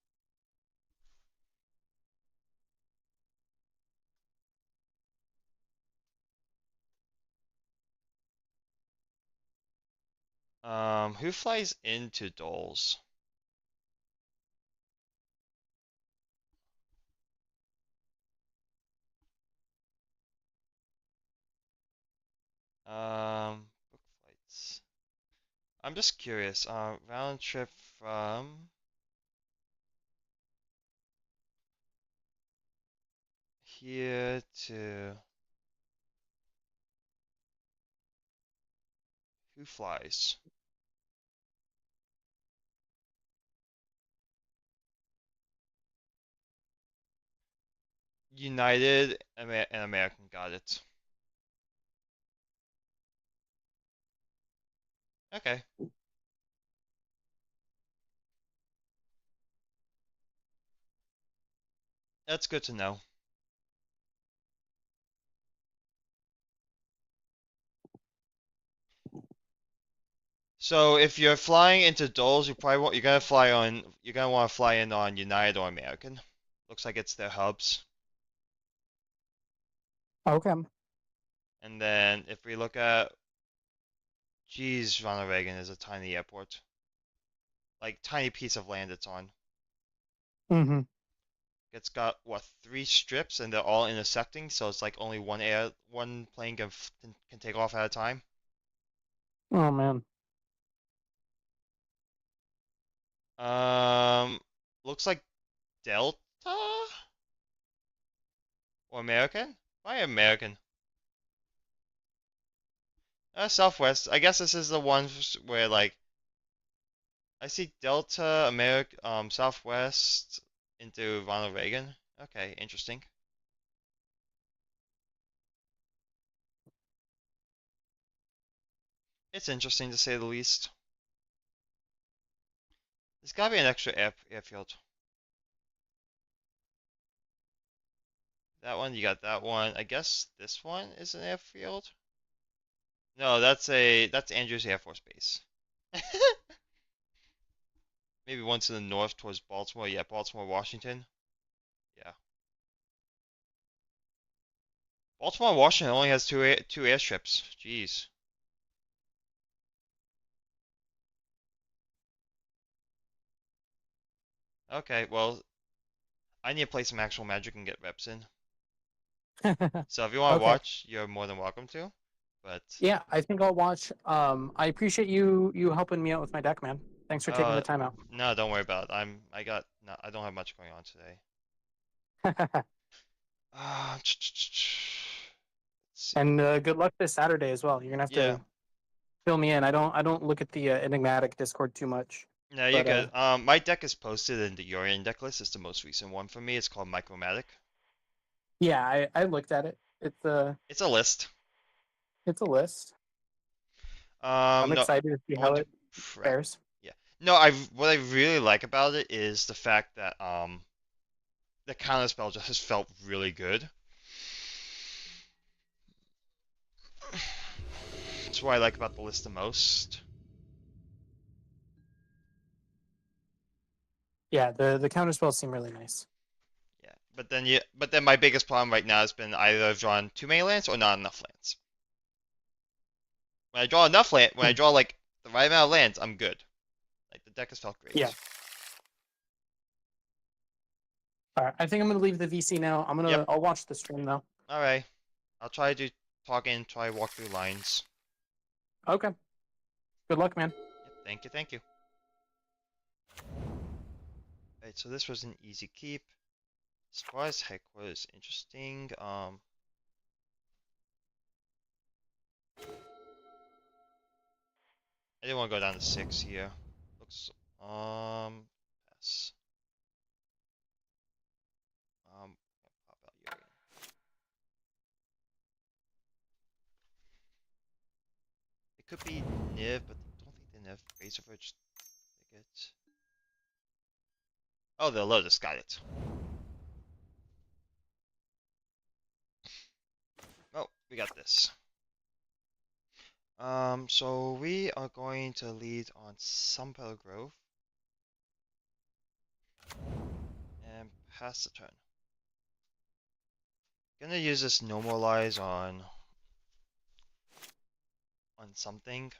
Who flies into Dulles? Book flights. I'm just curious. Round trip from here to who flies? United and American got it. Okay, that's good to know. So if you're flying into Dulles, you're gonna want to fly in on United or American. Looks like it's their hubs. Okay. And then if we look at, geez, Ronald Reagan is a tiny airport, like tiny piece of land it's on. Mm-hmm. It's got what, three strips and they're all intersecting, so it's like only one plane can take off at a time. Oh man. Um, looks like Delta or American? Why American? Southwest. I guess this is the one where like I see Delta, America, Southwest into Ronald Reagan. Okay, interesting. It's interesting to say the least. There's gotta be an extra airfield. That one, you got that one. I guess this one is an airfield. No, that's Andrews Air Force Base. Maybe one to the north towards Baltimore. Yeah, Baltimore, Washington. Yeah, Baltimore, Washington only has two airstrips. Jeez. Okay, well, I need to play some actual Magic and get reps in. So if you want to Okay. watch, you're more than welcome to. But Yeah, I think I'll watch. I appreciate you helping me out with my deck, man. Thanks for taking the time out. no, don't worry about it. No, I don't have much going on today. Let's see. And good luck this Saturday as well. You're gonna have Yeah, to fill me in. I don't look at the Enigmatic Discord too much, no, you're but good. My deck is posted in the Urian deck list. It's the most recent one for me. It's called Micromatic. yeah, I looked at it. It's a list. It's a list. I'm No, excited to see I how want to it prep. fares. Yeah. No, what I really like about it is the fact that the counter spell just has felt really good. That's what I like about the list the most. Yeah, the counter spells seem really nice. Yeah, but then my biggest problem right now has been either I've drawn too many lands or not enough lands. When I draw like the right amount of lands, I'm good. deck has felt Yeah. great. All right. I think I'm gonna leave the VC now. Yep. I'll watch the stream though. All right. I'll try to talk in, try walk through lines. Okay. Good luck, man. Yep. Thank you. Thank you. Alright, so this was an easy keep. Surprise heck was interesting. I didn't want to go down to 6 here. Looks pass. Pop out Yuri. It could be Niv, but I don't think they Niv Razor for just take it. Oh, the Lotus got it. Oh, we got this. So we are going to lead on Sunpetal Grove and pass the turn. Gonna use this normalize on something.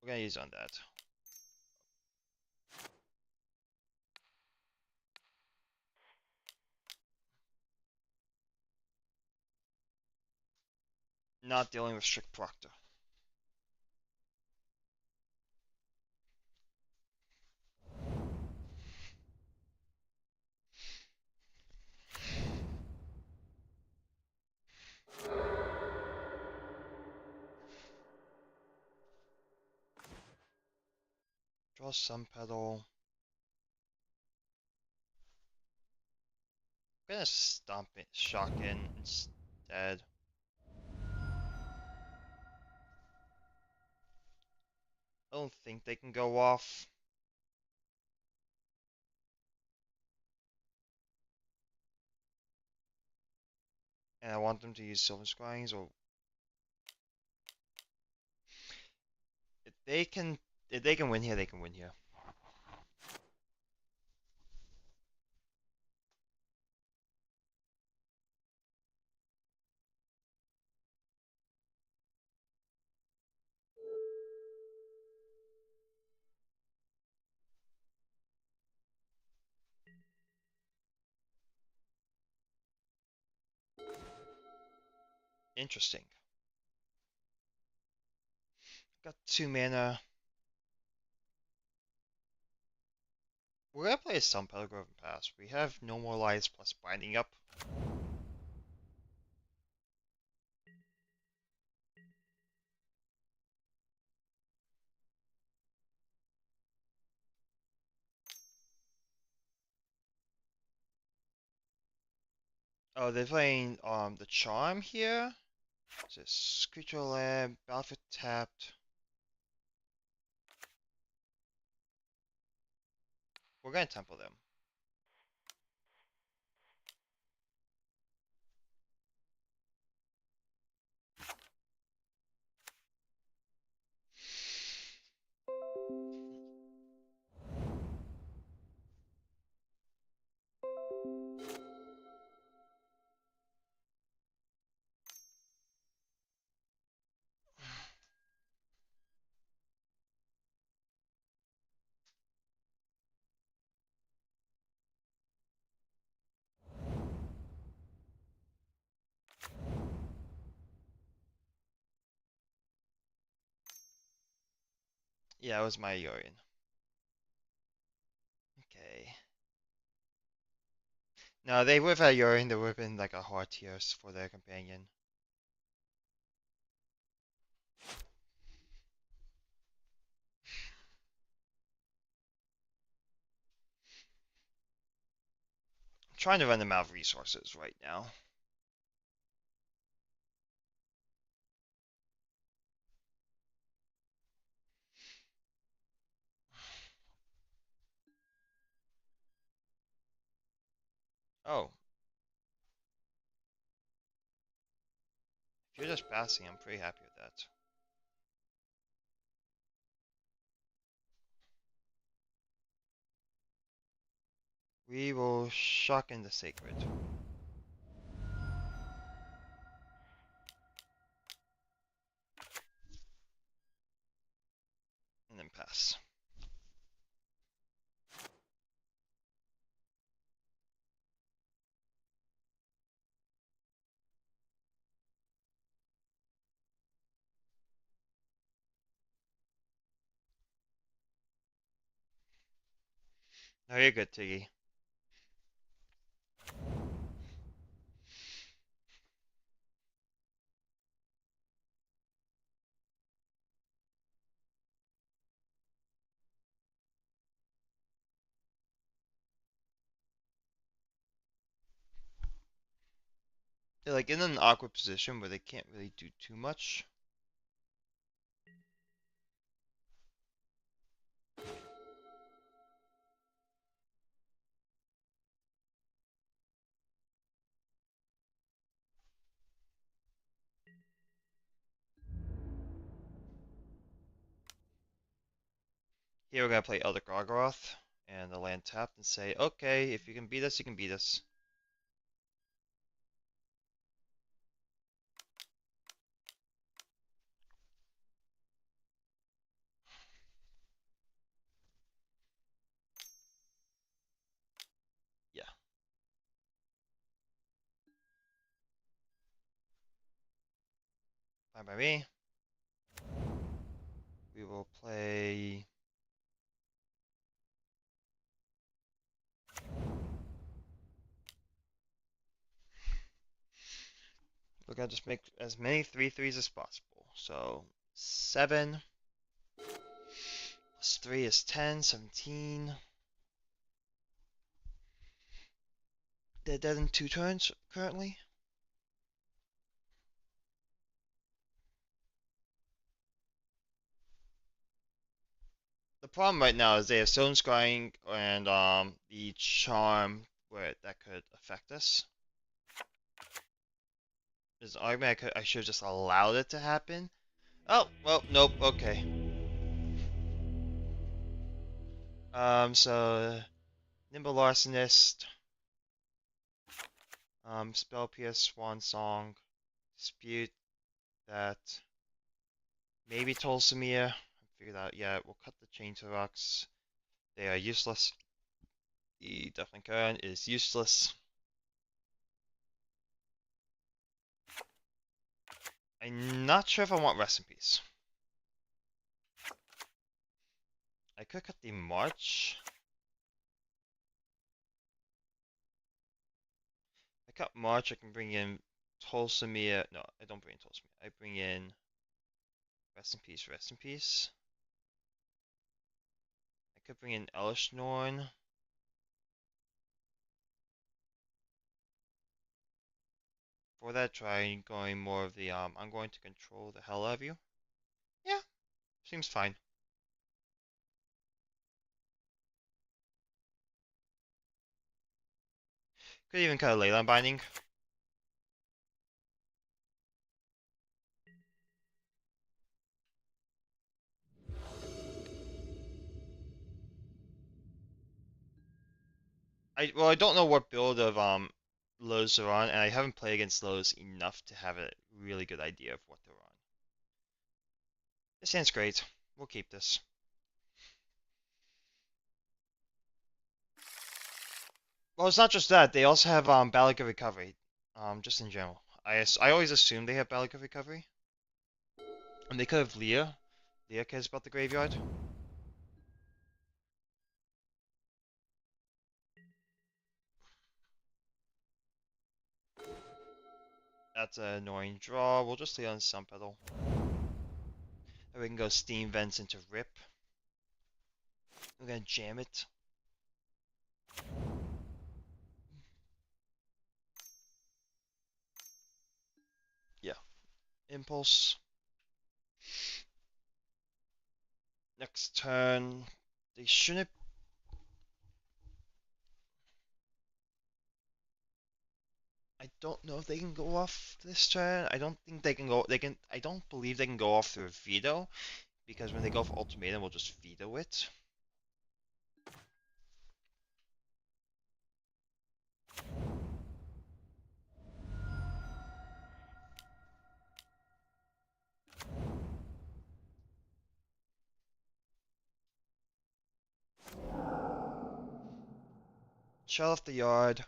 We're gonna use on that. Not dealing with strict proctor. Draw some pedal. I'm gonna stomp it, shock in instead. I don't think they can go off. And I want them to use silver scryings, or if they can win here, they can win here. Interesting. Got 2 mana. We're gonna play some Pelgrove and Pass. We have no more lives plus binding up. Oh, they're playing the Charm here. Is this creature land, battlefield tapped. We're gonna temple them. Yeah, it was my Yorion. Okay. No, they would have had Yorion, there would have been like a heart here for their companion. I'm trying to run them out of resources right now. Oh, if you're just passing, I'm pretty happy with that. We will shock in the sacred. pass. No, you're good, Tiggy. They're like in an awkward position where they can't really do too much. Here we're gonna play Elder Gargaroth and the land tapped and say, okay, if you can beat us, you can beat us. Yeah, fine by me. We will play. We're gonna just make as many 3/3s as possible. So 7 plus 3 is 10, 17. They're dead in 2 turns currently. The problem right now is they have Stone Scrying and the Charm where that could affect us. There's an argument I should have just allowed it to happen. Oh, well, nope, okay. So Nimble Larcenist, Spell Pierce, Swan Song, Dispute that, maybe Tolsimir. Figured out, yeah, we'll cut the Chain to Rocks. They are useless. The Deafening Current is useless. I'm not sure if I want Rest in Peace. I could cut the March. I cut March, I can bring in Tolsimir. No, I don't bring in Tolsimir. I bring in Rest in Peace, Rest in Peace. I could bring in Elishnorn. For that, try going more of the, I'm going to control the hell out of you. Yeah, seems fine. Could even cut a Leyline Binding. I don't know what build of Lowe's are on, and I haven't played against Lowe's enough to have a really good idea of what they're on. This hand's great. We'll keep this. Well, it's not just that. They also have Balaga Recovery. Just in general. I always assume they have Balaga Recovery. And they could have Leah. Leah cares about the graveyard. That's an annoying draw. We'll just stay on Sun Pedal. And we can go Steam Vents into Rip. We're gonna jam it. Yeah. Impulse. Next turn. They shouldn't. I don't know if they can go off this turn. I don't think they can go. They can. I don't believe they can go off through a veto because when they go for ultimatum, we'll just veto it. Shut off the yard.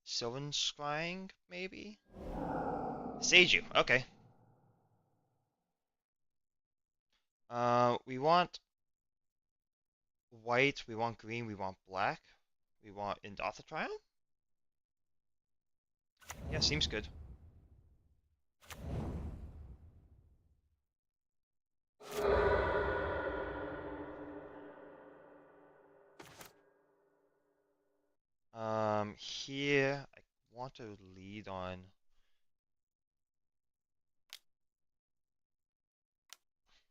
Sylvan Scrying, maybe? Seiju, okay. We want white, we want green, we want black. We want Indotha. Yeah, seems good. Here I want to lead on.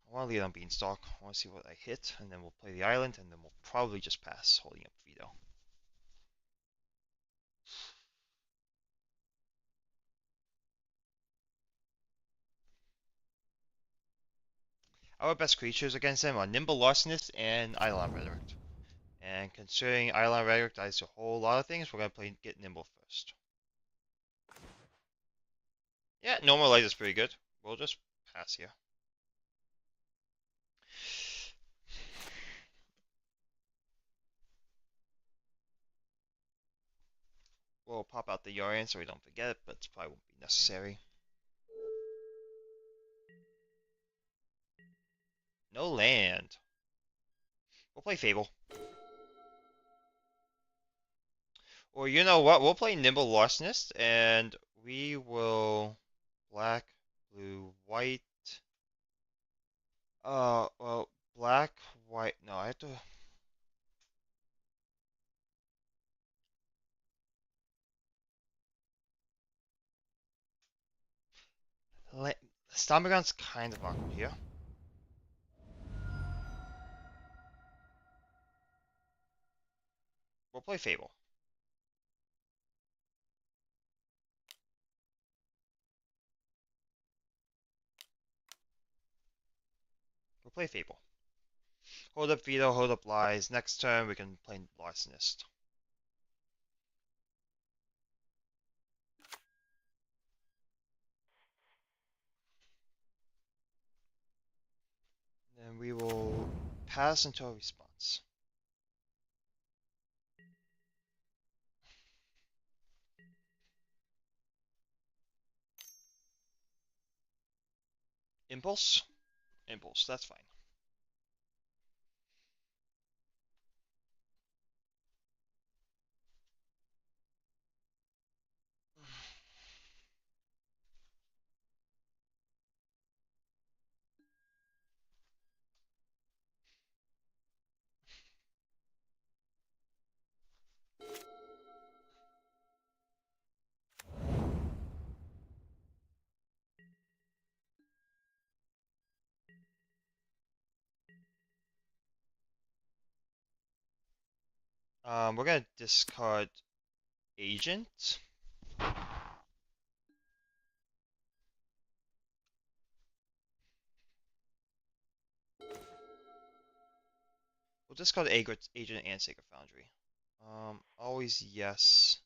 I want to lead on Beanstalk. I want to see what I hit, and then we'll play the island, and then we'll probably just pass, holding up veto. Our best creatures against them are Nimble Larcenist and Eidolon Rhetoric. And considering Eidolon Rhetoric dies to a whole lot of things, we're gonna get Nimble first. Yeah, normal light is pretty good. We'll just pass here. We'll pop out the Yorion so we don't forget it, but it probably won't be necessary. No land. We'll play Fable. Or you know what? We'll play Nimble Larcenist, and we will black, blue, white. Well, black, white. No, I have to. Stomping Ground's kind of awkward here. We'll play Fable. We'll play Fable. Hold up Veto, hold up Lies. Next turn we can play Larcenist. Then we will pass until a response. Impulse? Impulse, that's fine. We're gonna discard Agent. We'll discard Agent and Sacred Foundry. Always yes.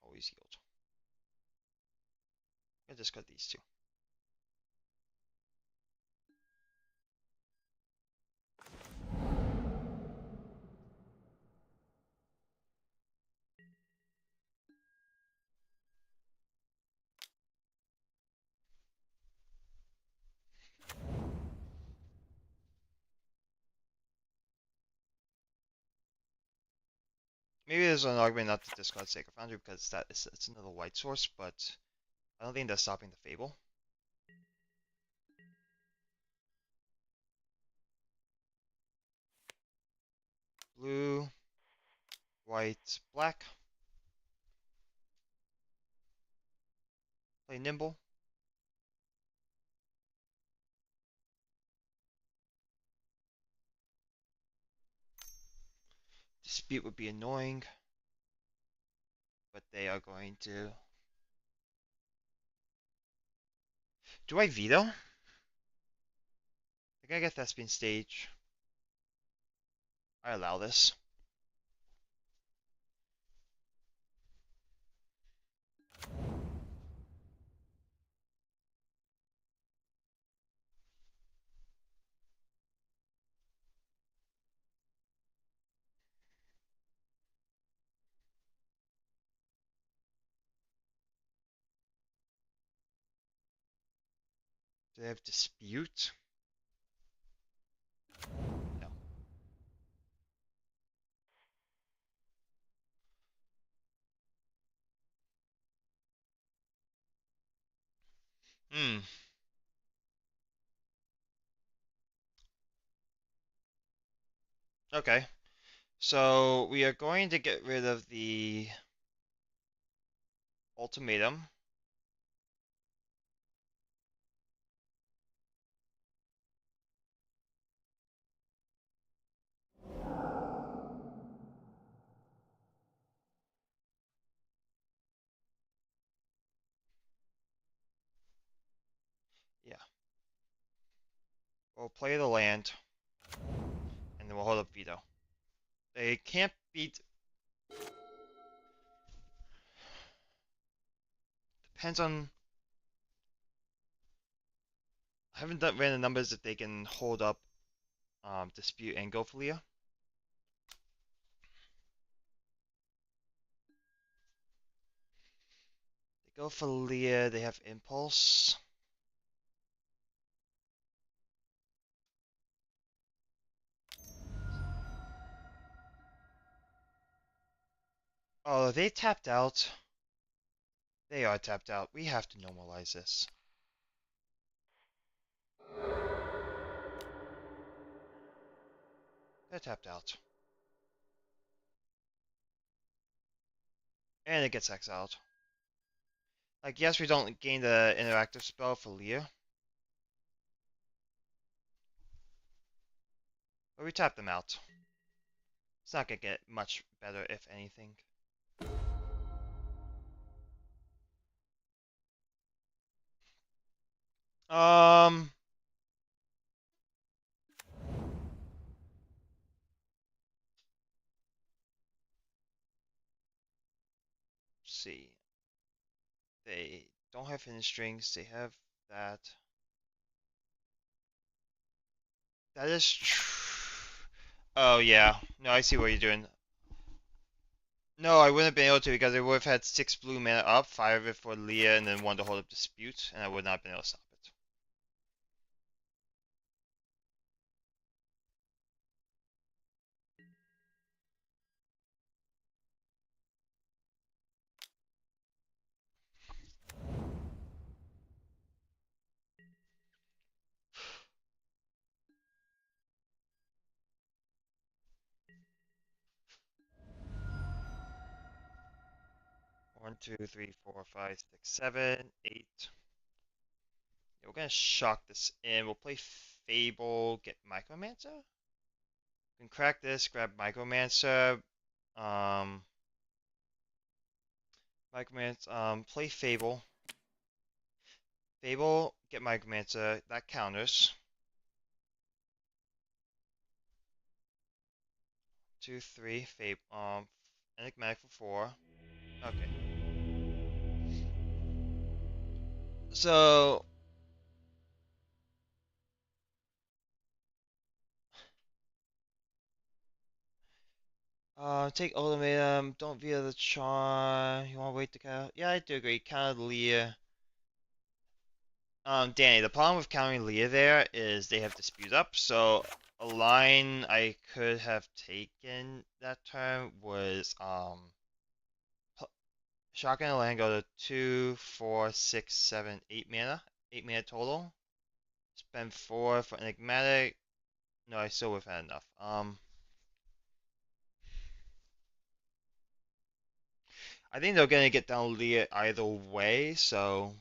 Always yield. I'm gonna discard these two. Maybe there's an argument not to discard Sacred Foundry because it's another white source, but I don't think that's stopping the Fable. Blue, white, black. Play Nimble. Dispute would be annoying, but they are going to. Do I veto? I think I get Thespian Stage. I allow this. Do they have dispute? No. Hmm. Okay. So we are going to get rid of the ultimatum. Yeah. We'll play the land, and then we'll hold up veto. They can't beat. Depends on. I haven't ran the numbers if they can hold up dispute and go for Leah. They go for Leah. They have impulse. Oh, they tapped out. They are tapped out. We have to normalize this. They're tapped out. And it gets exiled. Like, yes, we don't gain the interactive spell for Leah, but we tap them out. It's not gonna get much better, if anything. Um, see. They don't have hidden strings. They have that. That is true. Oh, yeah. No, I see what you're doing. No, I wouldn't have been able to because I would have had 6 blue mana up, 5 of it for Leah, and then 1 to hold up dispute, and I would not have been able to stop it. 1, 2, 3, 4, 5, 6, 7, 8. Yeah, we're gonna shock this in. We'll play Fable, get Micromancer. We can crack this, grab Micromancer. Um, Micromancer. Play Fable. Fable, get Micromancer. That counters. 2, 3. Fable. Enigmatic for 4. Okay. So, take ultimatum. Don't via the charm. You want to wait to count? Yeah, I do agree. Counter Leah. Danny, the problem with counting Leah there is they have dispute up, so a line I could have taken that turn was shotgun and land go to 2, 4, 6, 7, 8 mana. 8 mana total. Spend 4 for enigmatic. No, I still would have had enough. I think they're gonna get down Leah either way, so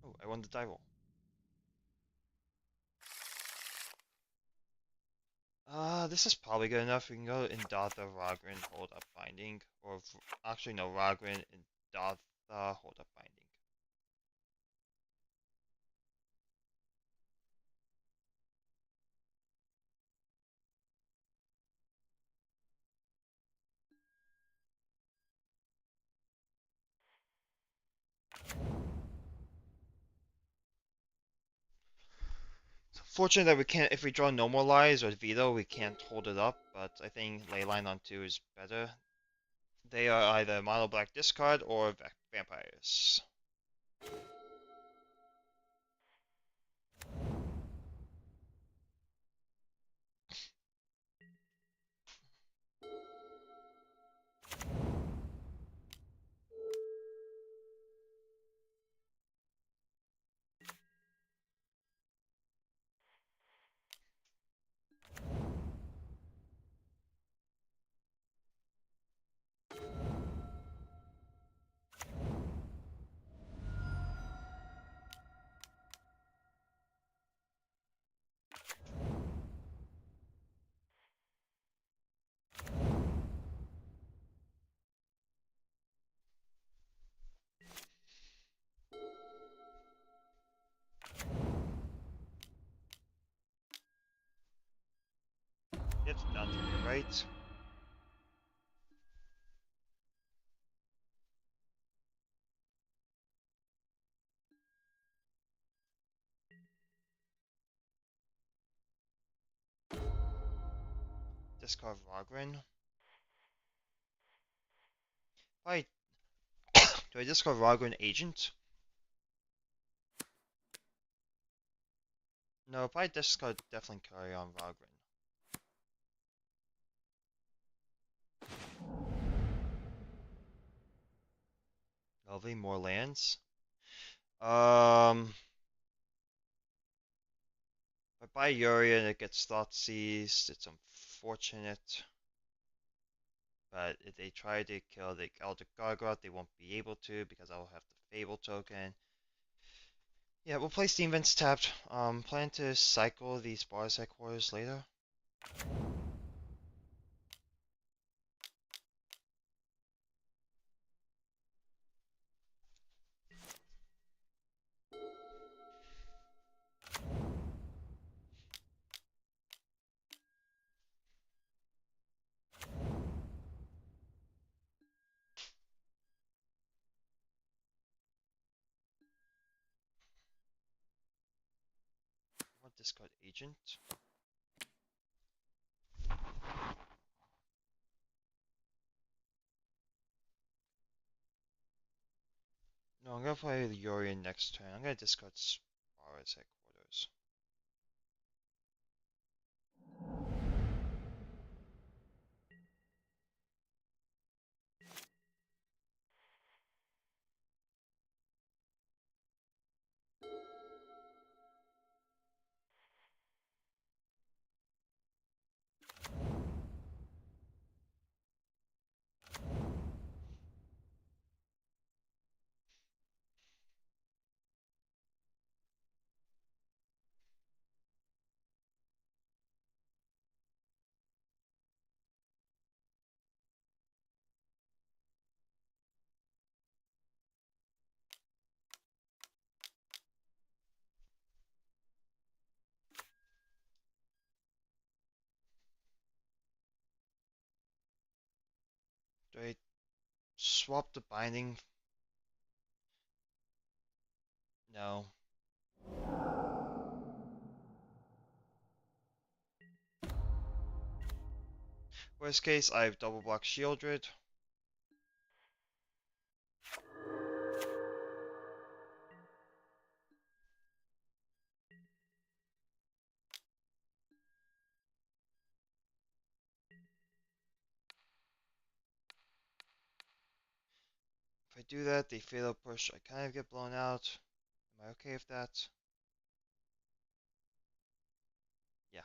oh, I won the die roll. This is probably good enough. We can go in Datha, Ragran, hold up binding, or actually no, Ragran and Datha, hold up binding. unfortunate that we can't. If we draw no more lies or veto, we can't hold it up. But I think Leyline on 2 is better. They are either mono black discard or vampires. It's down to your right. Discard Rogren. Why do I discard Rogren Agent? No, if I discard definitely carry on Rogren. Lovely, more lands. Um, if I buy Yuri and it gets thought seized, it's unfortunate. But if they try to kill the Elder Gargoth, they won't be able to because I'll have the Fable token. Yeah, we'll play Steam Vents tapped. Plan to cycle the Spars headquarters later. What discard Agent? No, I'm gonna play the Yuri next turn. I'm gonna discard Spars headquarters. Do I swap the binding? No. Worst case, I have double block Shieldred. If I do that, they fatal push. I kind of get blown out. Am I okay with that? Yeah.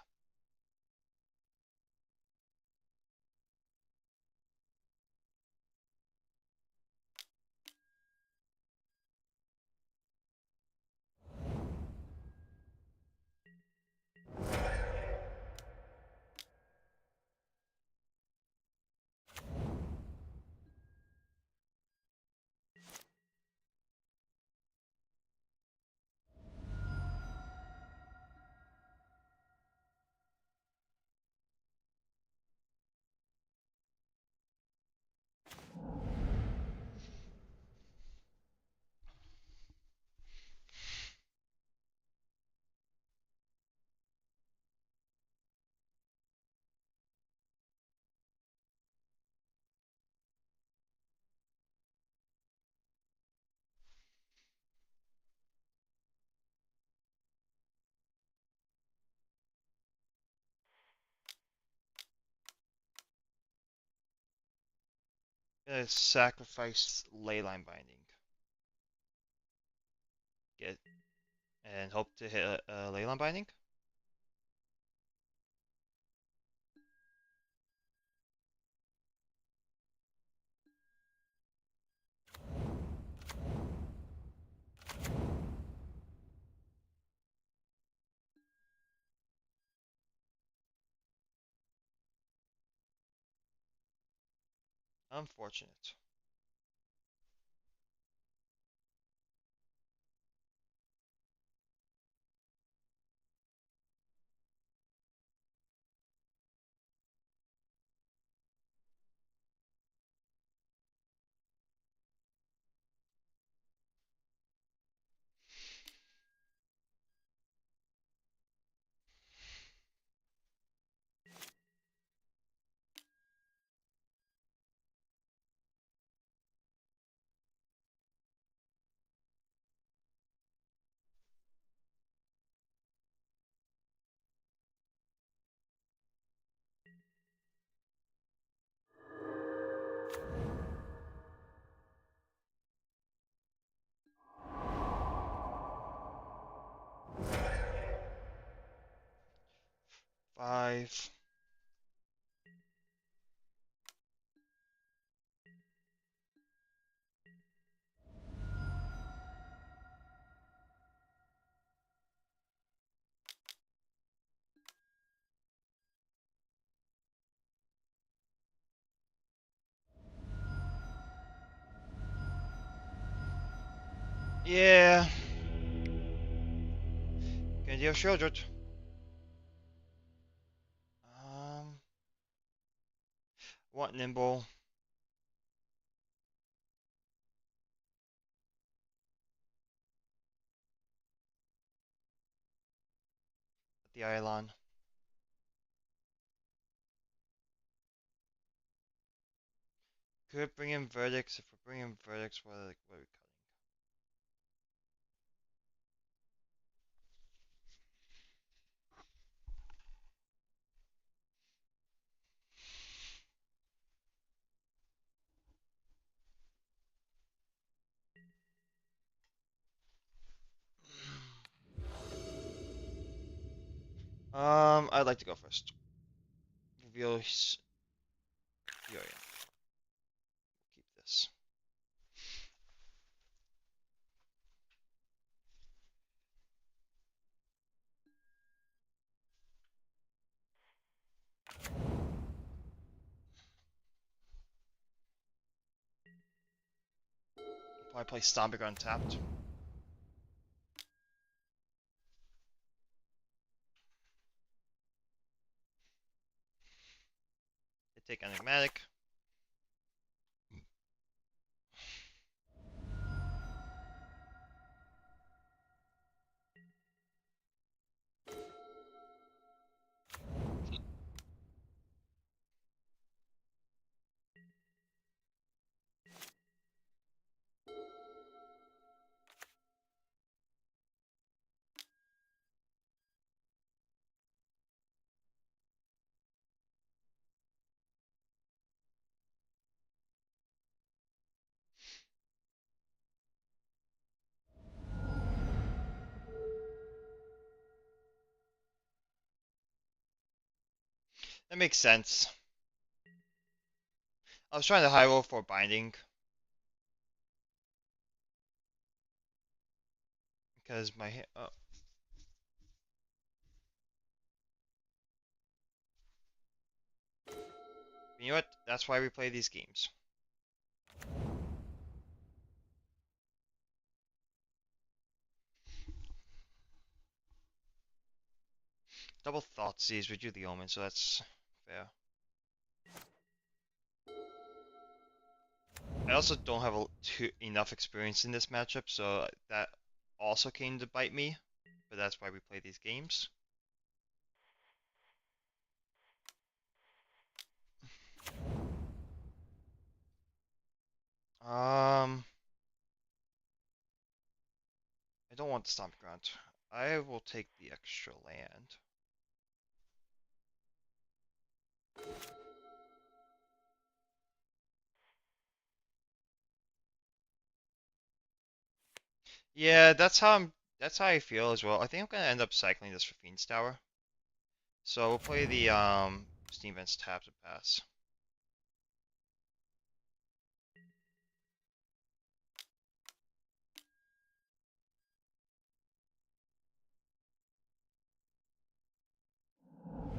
Gonna sacrifice Leyline Binding. Get and hope to hit a Leyline Binding. Unfortunate. Five. Yeah. Gonna deal Shieldred. Um. Want Nimble. The Eidolon. Could bring in Verdicts. If we're bringing Verdicts, what are we cutting? I'd like to go first. Reveal Fury. Keep this. Probably play Stomping untapped. They take Enigmatic. That makes sense. I was trying to high roll for binding because oh, you know what? That's why we play these games. Double Thoughtseize redo the Omen, so that's fair. I also don't have enough experience in this matchup, so that also came to bite me. But that's why we play these games. Um, I don't want the Stomping Ground. I will take the extra land. Yeah, that's how I feel as well. I think I'm gonna end up cycling this for Fiend's Tower. So we'll play the Steam Vents tap to pass.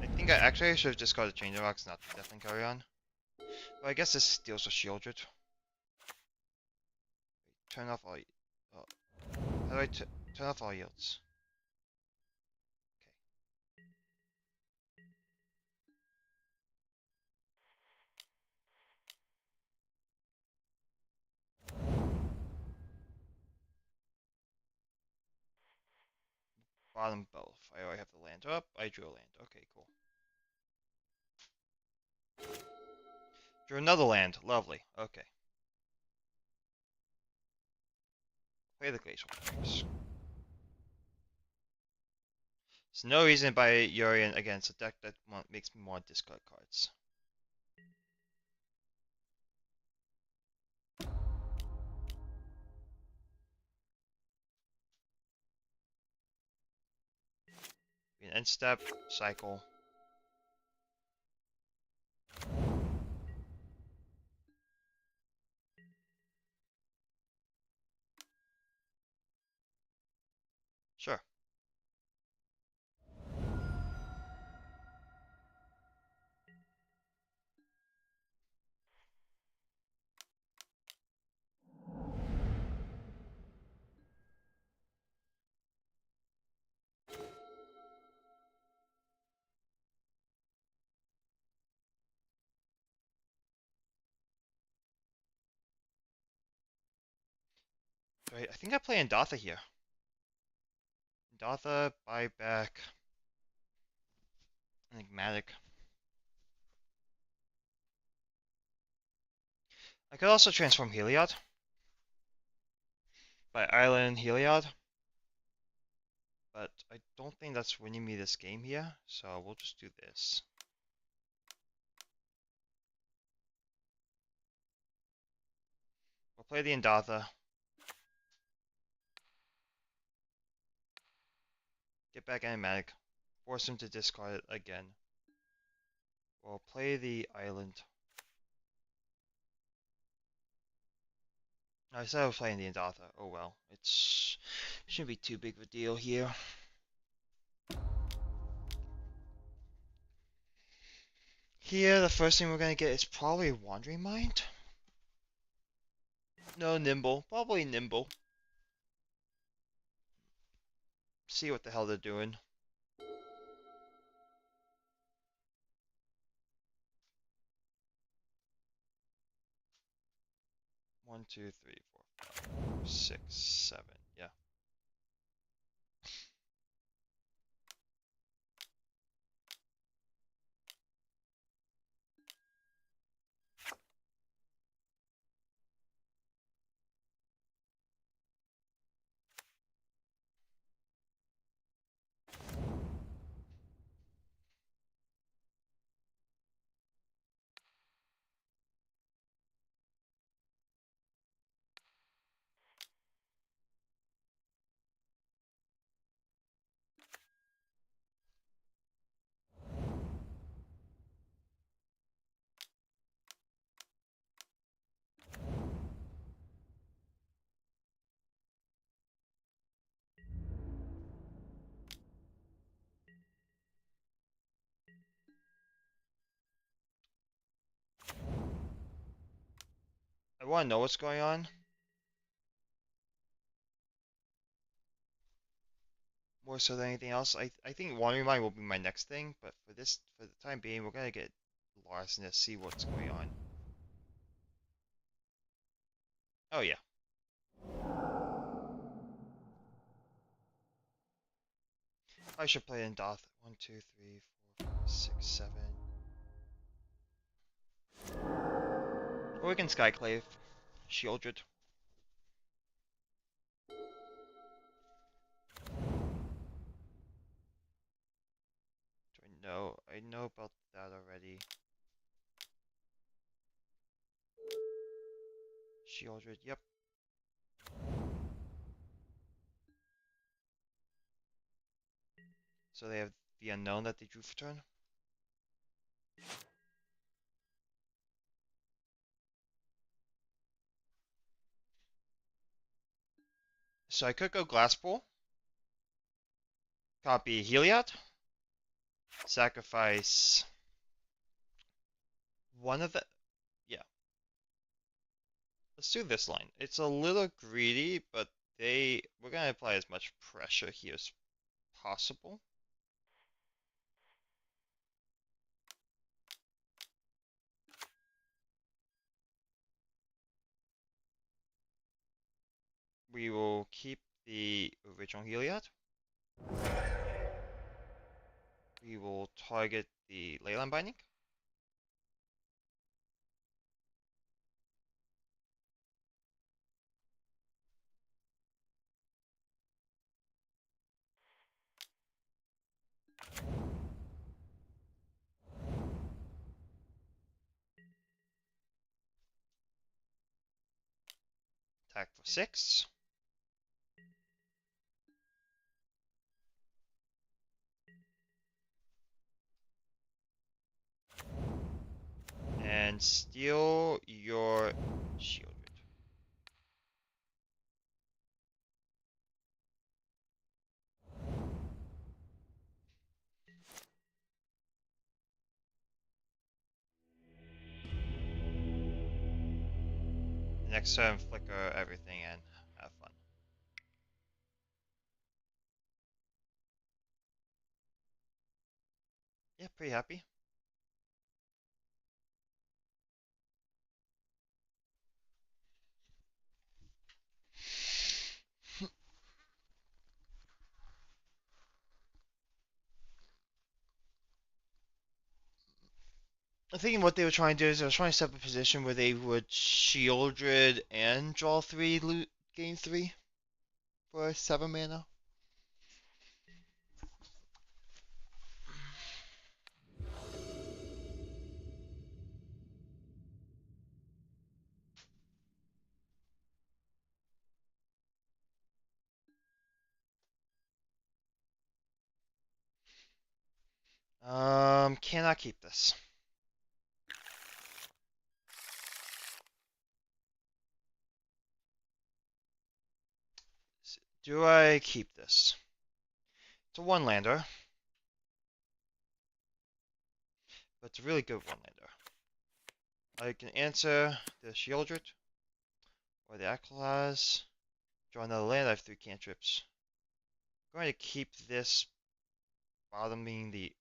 I think I should have discarded Chain Rocks, not the Deathling Carry on. But I guess this deals with Shieldred. Turn off all. Oh, how do I turn off all yields? Bottom both. I already have the land up. I drew a land. Okay, cool. Drew another land. Lovely. Okay. Play the Glacial Barriers. There's no reason to buy Urian against a deck that makes me want to discard cards. An end step, cycle. Sure. Right, I think I play Andatha here. Andatha, buy back, Enigmatic. I could also transform Heliod by Island Heliod, but I don't think that's winning me this game here, so we'll just do this. We'll play the Andatha, get back Enigmatic, force him to discard it again. We'll play the Island. I said I was playing the Andatha. Oh well, it's shouldn't be too big of a deal here. Here, the first thing we're gonna get is probably Wandering Mind. No, Nimble. Probably Nimble. See what the hell they're doing. 1, 2, 3, 4, 5, 6, 7. Yeah. I want to know what's going on more so than anything else. I think Wandering Mind will be my next thing, but for the time being, we're gonna get lost and see what's going on. Oh yeah. I should play in Doth. 1, 2, 3, 4, 5, 6, 7. Or we can Skyclave. Shieldred. Do I know? I know about that already. Shieldred, yep. So they have the unknown that they drew for turn. So I could go Glasspool, copy Heliod, sacrifice one of the. Yeah, let's do this line. It's a little greedy, but we're gonna apply as much pressure here as possible. We will keep the original Heliod. We will target the Leyline Binding. Attack for 6. And steal your Shieldred. Next turn, flicker everything and have fun. Yeah, pretty happy. I'm thinking what they were trying to do is they were trying to set up a position where they would Shieldred and draw 3, loot, gain 3 for 7 mana. Cannot keep this. Do I keep this? It's a one lander, but it's a really good one lander. I can answer the Shieldred or the Aquilaz. Draw another land. I have 3 cantrips. I'm going to keep this bottom being the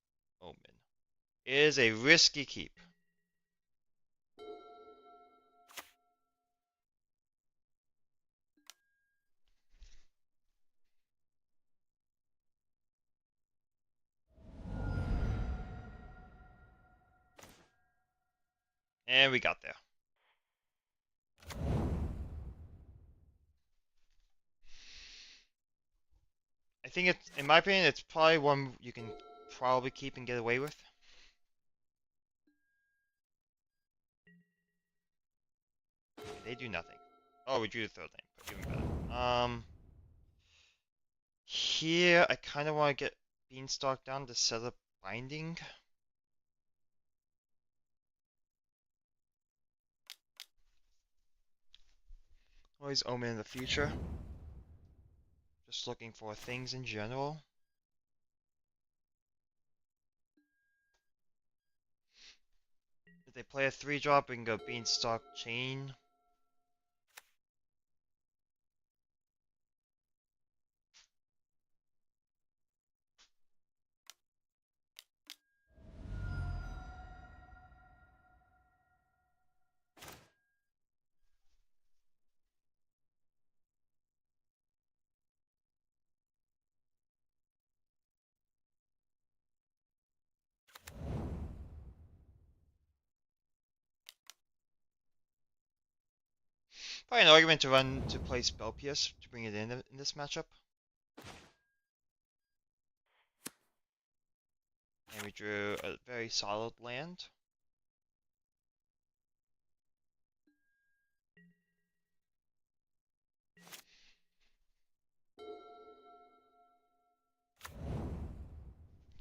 Omen. It is a risky keep. And we got there. I think it's, in my opinion, it's probably one you can probably keep and get away with. They do nothing. Oh, we drew the third lane, but even better. Here I kind of want to get Beanstalk down to set up binding. Always Omen in the future. Just looking for things in general. If they play a 3-drop, we can go Beanstalk Chain. Probably an argument to run to play Spell Pierce to bring it in this matchup. And we drew a very solid land.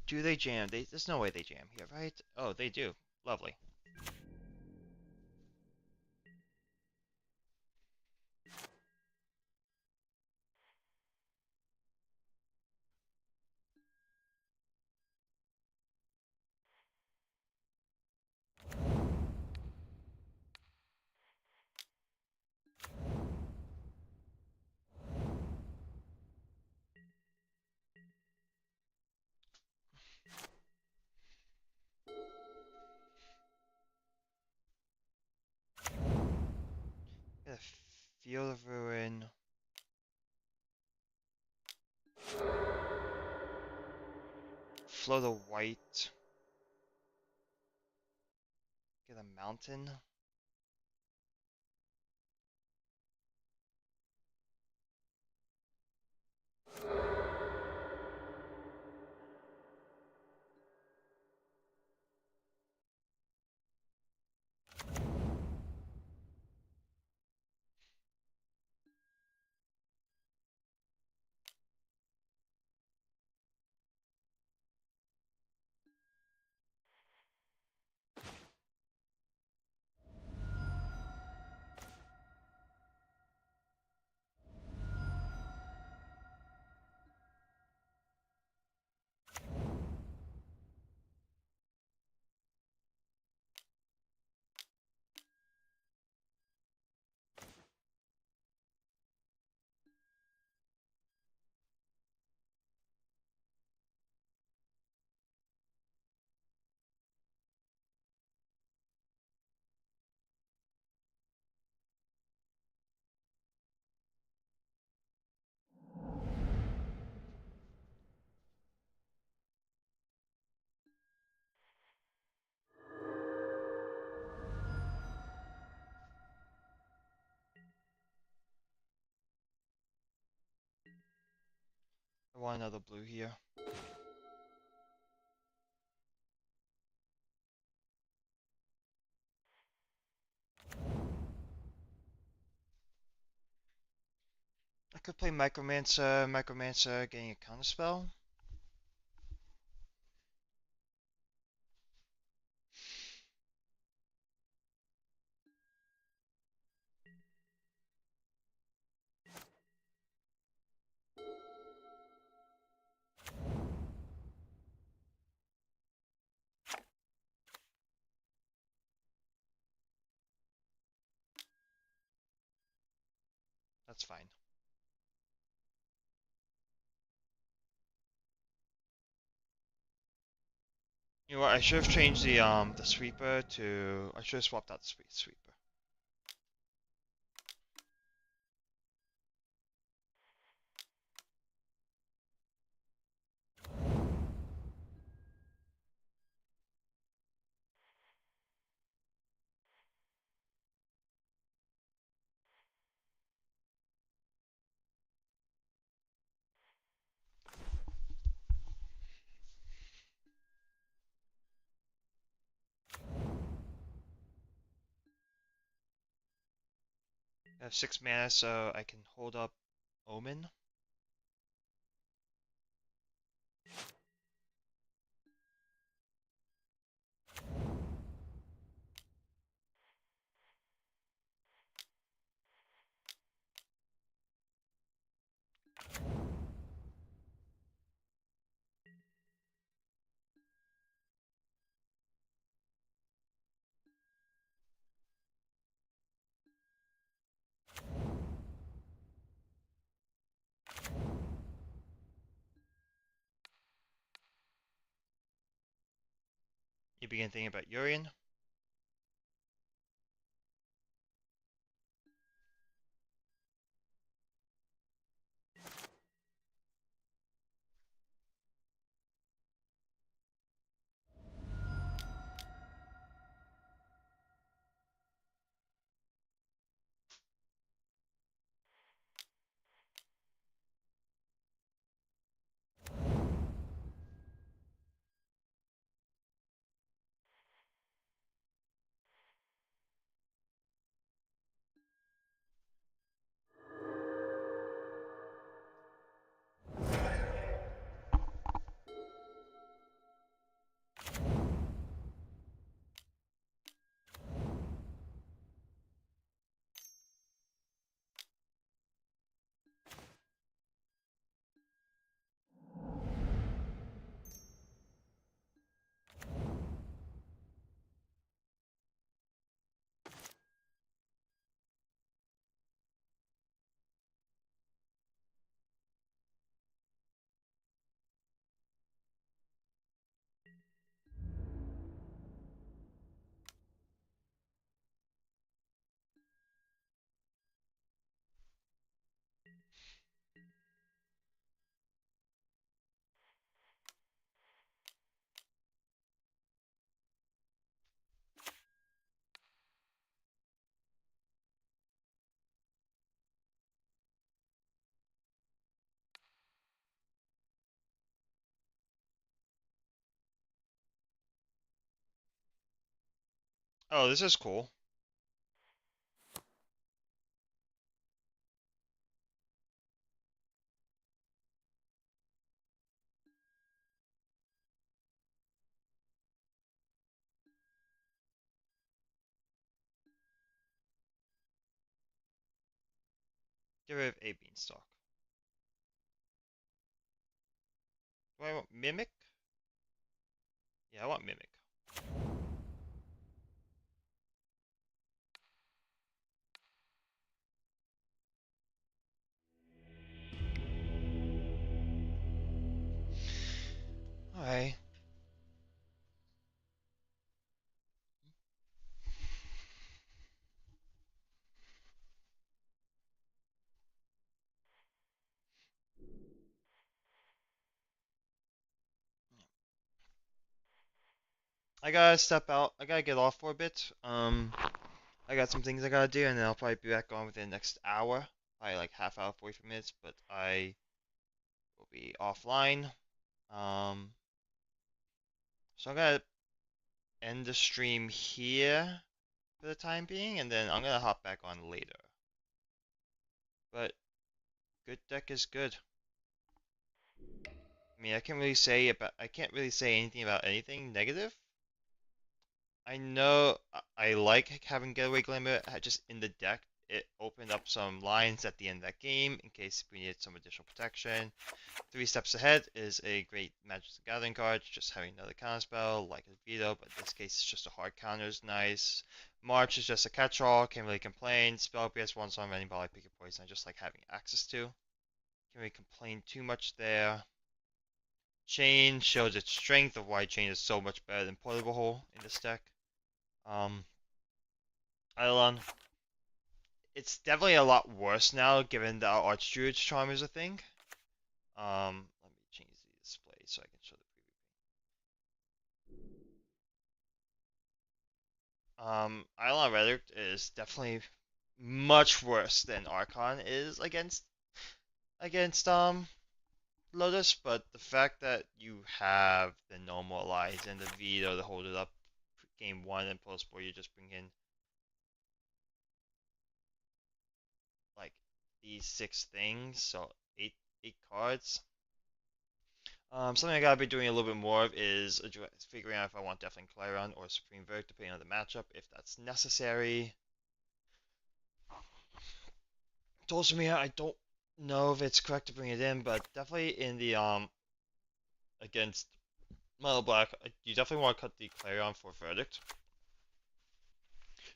Do they jam? There's no way they jam here, right? Oh, they do. Lovely. Get a Field of Ruin. Float of White. Get a mountain. I want another blue here. I could play Micromancer getting a counterspell. That's fine. You know what? I should have changed the sweeper to. I should have swapped out the sweeper. I have 6 mana, so I can hold up Omen. You begin thinking about Urian. Oh, this is cool. Get rid of a beanstalk. Do I want mimic? Yeah, I want mimic. Alright. I gotta step out. I gotta get off for a bit. I got some things I gotta do, and then I'll probably be back on within the next hour. Probably like half hour, 45 minutes, but I will be offline. Um, so I'm gonna end the stream here for the time being, and then I'm gonna hop back on later. But good deck is good. I mean, I can't really say anything about anything negative. I know I like having Getaway Glimmer just in the deck. It opened up some lines at the end of that game in case we needed some additional protection. Three Steps Ahead is a great Magic the Gathering card, just having another counter spell like a veto, but in this case it's just a hard counter is nice. March is just a catch-all, can't really complain. Spell PS1 so I'm running by like Pick Your Poison, I just like having access to. Can't really complain too much there. Chain shows its strength of why Chain is so much better than Portable Hole in this deck. Um, Eidolon, it's definitely a lot worse now given that Archdruid's Charm is a thing. Let me change the display so I can show the preview. Eidolon Rhetoric is definitely much worse than Archon is against Lotus, but the fact that you have the normal allies and the veto to hold it up game one and post four, you just bring in like these six things, so eight cards. Something I gotta be doing a little bit more of is figuring out if I want Deafening Clarion or Supreme Verdict, depending on the matchup, if that's necessary. Dulcimere, I don't know if it's correct to bring it in, but definitely in the against Mono Black, you definitely want to cut the Clarion for Verdict.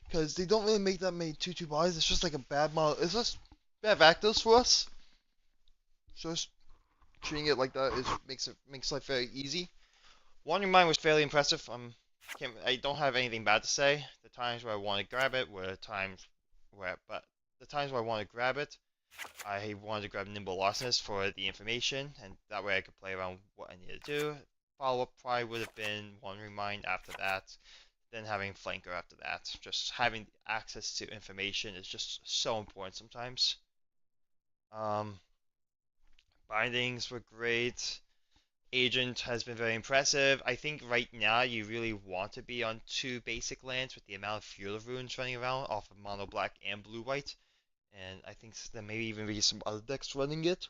Because they don't really make that many 2/2 buys. It's just like a bad model. It's just bad Vactos for us. So just treating it like that makes life very easy. Wandering Mind was fairly impressive. I don't have anything bad to say. The times where I want to grab it were times but the times where I want to grab it, I wanted to grab Nimble Lostness for the information, and that way I could play around what I needed to do. Follow up probably would have been Wandering Mind after that, then having Flanker after that. Just having access to information is just so important sometimes. Um, Bindings were great. Agent has been very impressive. I think right now you really want to be on two basic lands with the amount of Field of Runes running around off of mono black and blue white. And I think there may even be some other decks running it.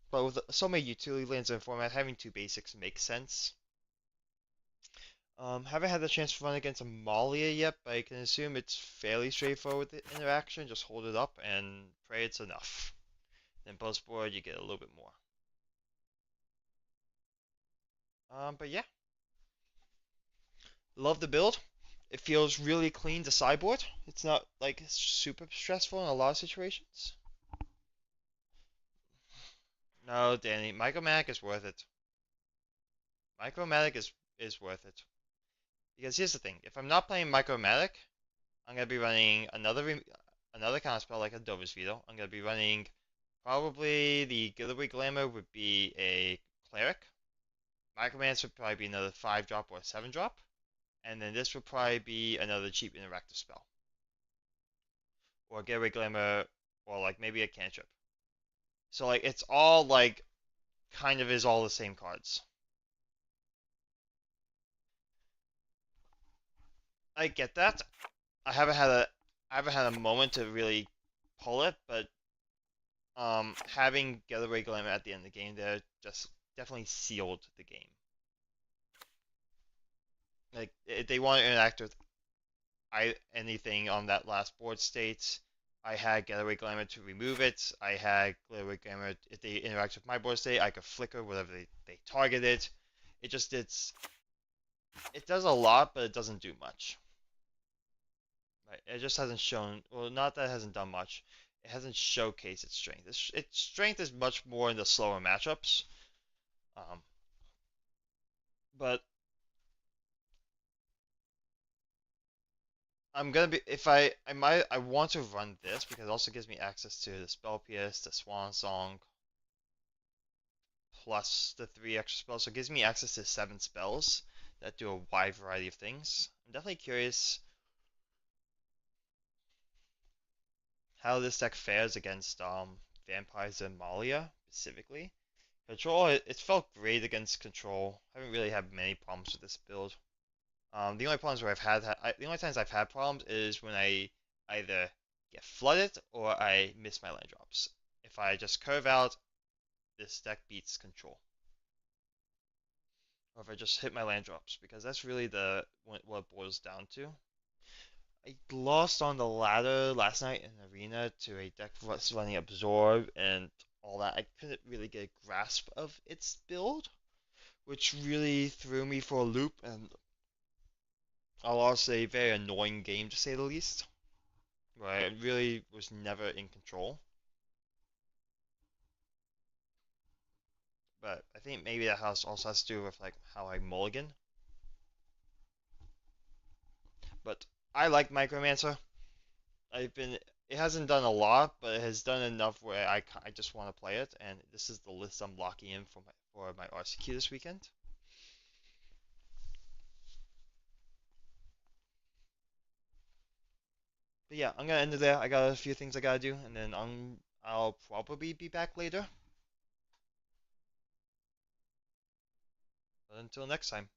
But with so many utility lands in the format, having two basics makes sense. Haven't had the chance to run against Amalia yet, but I can assume it's fairly straightforward with the interaction. Just hold it up and pray it's enough. Then post board you get a little bit more. But yeah, love the build. It feels really clean to sideboard. It's not like super stressful in a lot of situations. No, Danny, Micromatic is worth it. Micromatic is worth it. Because here's the thing: if I'm not playing Micromatic, I'm gonna be running another counterspell like a Dover's Veto. I'm gonna be running probably the Giveaway Glamour would be a Cleric. Micromance would probably be another 5 drop or a 7 drop. And then this would probably be another cheap interactive spell. Or Getaway Glamour, or like maybe a cantrip. So like it's all like kind of is all the same cards. I get that. I haven't had a I haven't had a moment to really pull it, but having Getaway Glamour at the end of the game there just definitely sealed the game. Like if they want to interact with anything on that last board state, I had Getaway Glamour to remove it. I had Getaway Glamour if they interact with my board state, I could flicker whatever they target it. It just it does a lot, but it doesn't do much. Right? It just hasn't shown. Well, not that it hasn't done much. It hasn't showcased its strength. Its strength is much more in the slower matchups. Um, but I'm gonna be if I want to run this because it also gives me access to the Spell Pierce, the Swan Song, plus the three extra spells. So it gives me access to 7 spells that do a wide variety of things. I'm definitely curious how this deck fares against Vampires and Malia specifically. Control, it's felt great against control. I haven't really had many problems with this build. The only problems where the only times I've had problems is when I either get flooded or I miss my land drops. If I just curve out, this deck beats control. Or if I just hit my land drops, because that's really what it boils down to. I lost on the ladder last night in Arena to a deck that's running Absorb and all that. I couldn't really get a grasp of its build, which really threw me for a loop, and I lost a very annoying game to say the least, where I really was never in control. But I think maybe that also has to do with like how I mulligan. But I like Micromancer. It hasn't done a lot, but it has done enough where I just want to play it, and this is the list I'm locking in for my RCQ this weekend. But yeah, I'm gonna end it there. I got a few things I gotta do, and then I'll probably be back later. But until next time.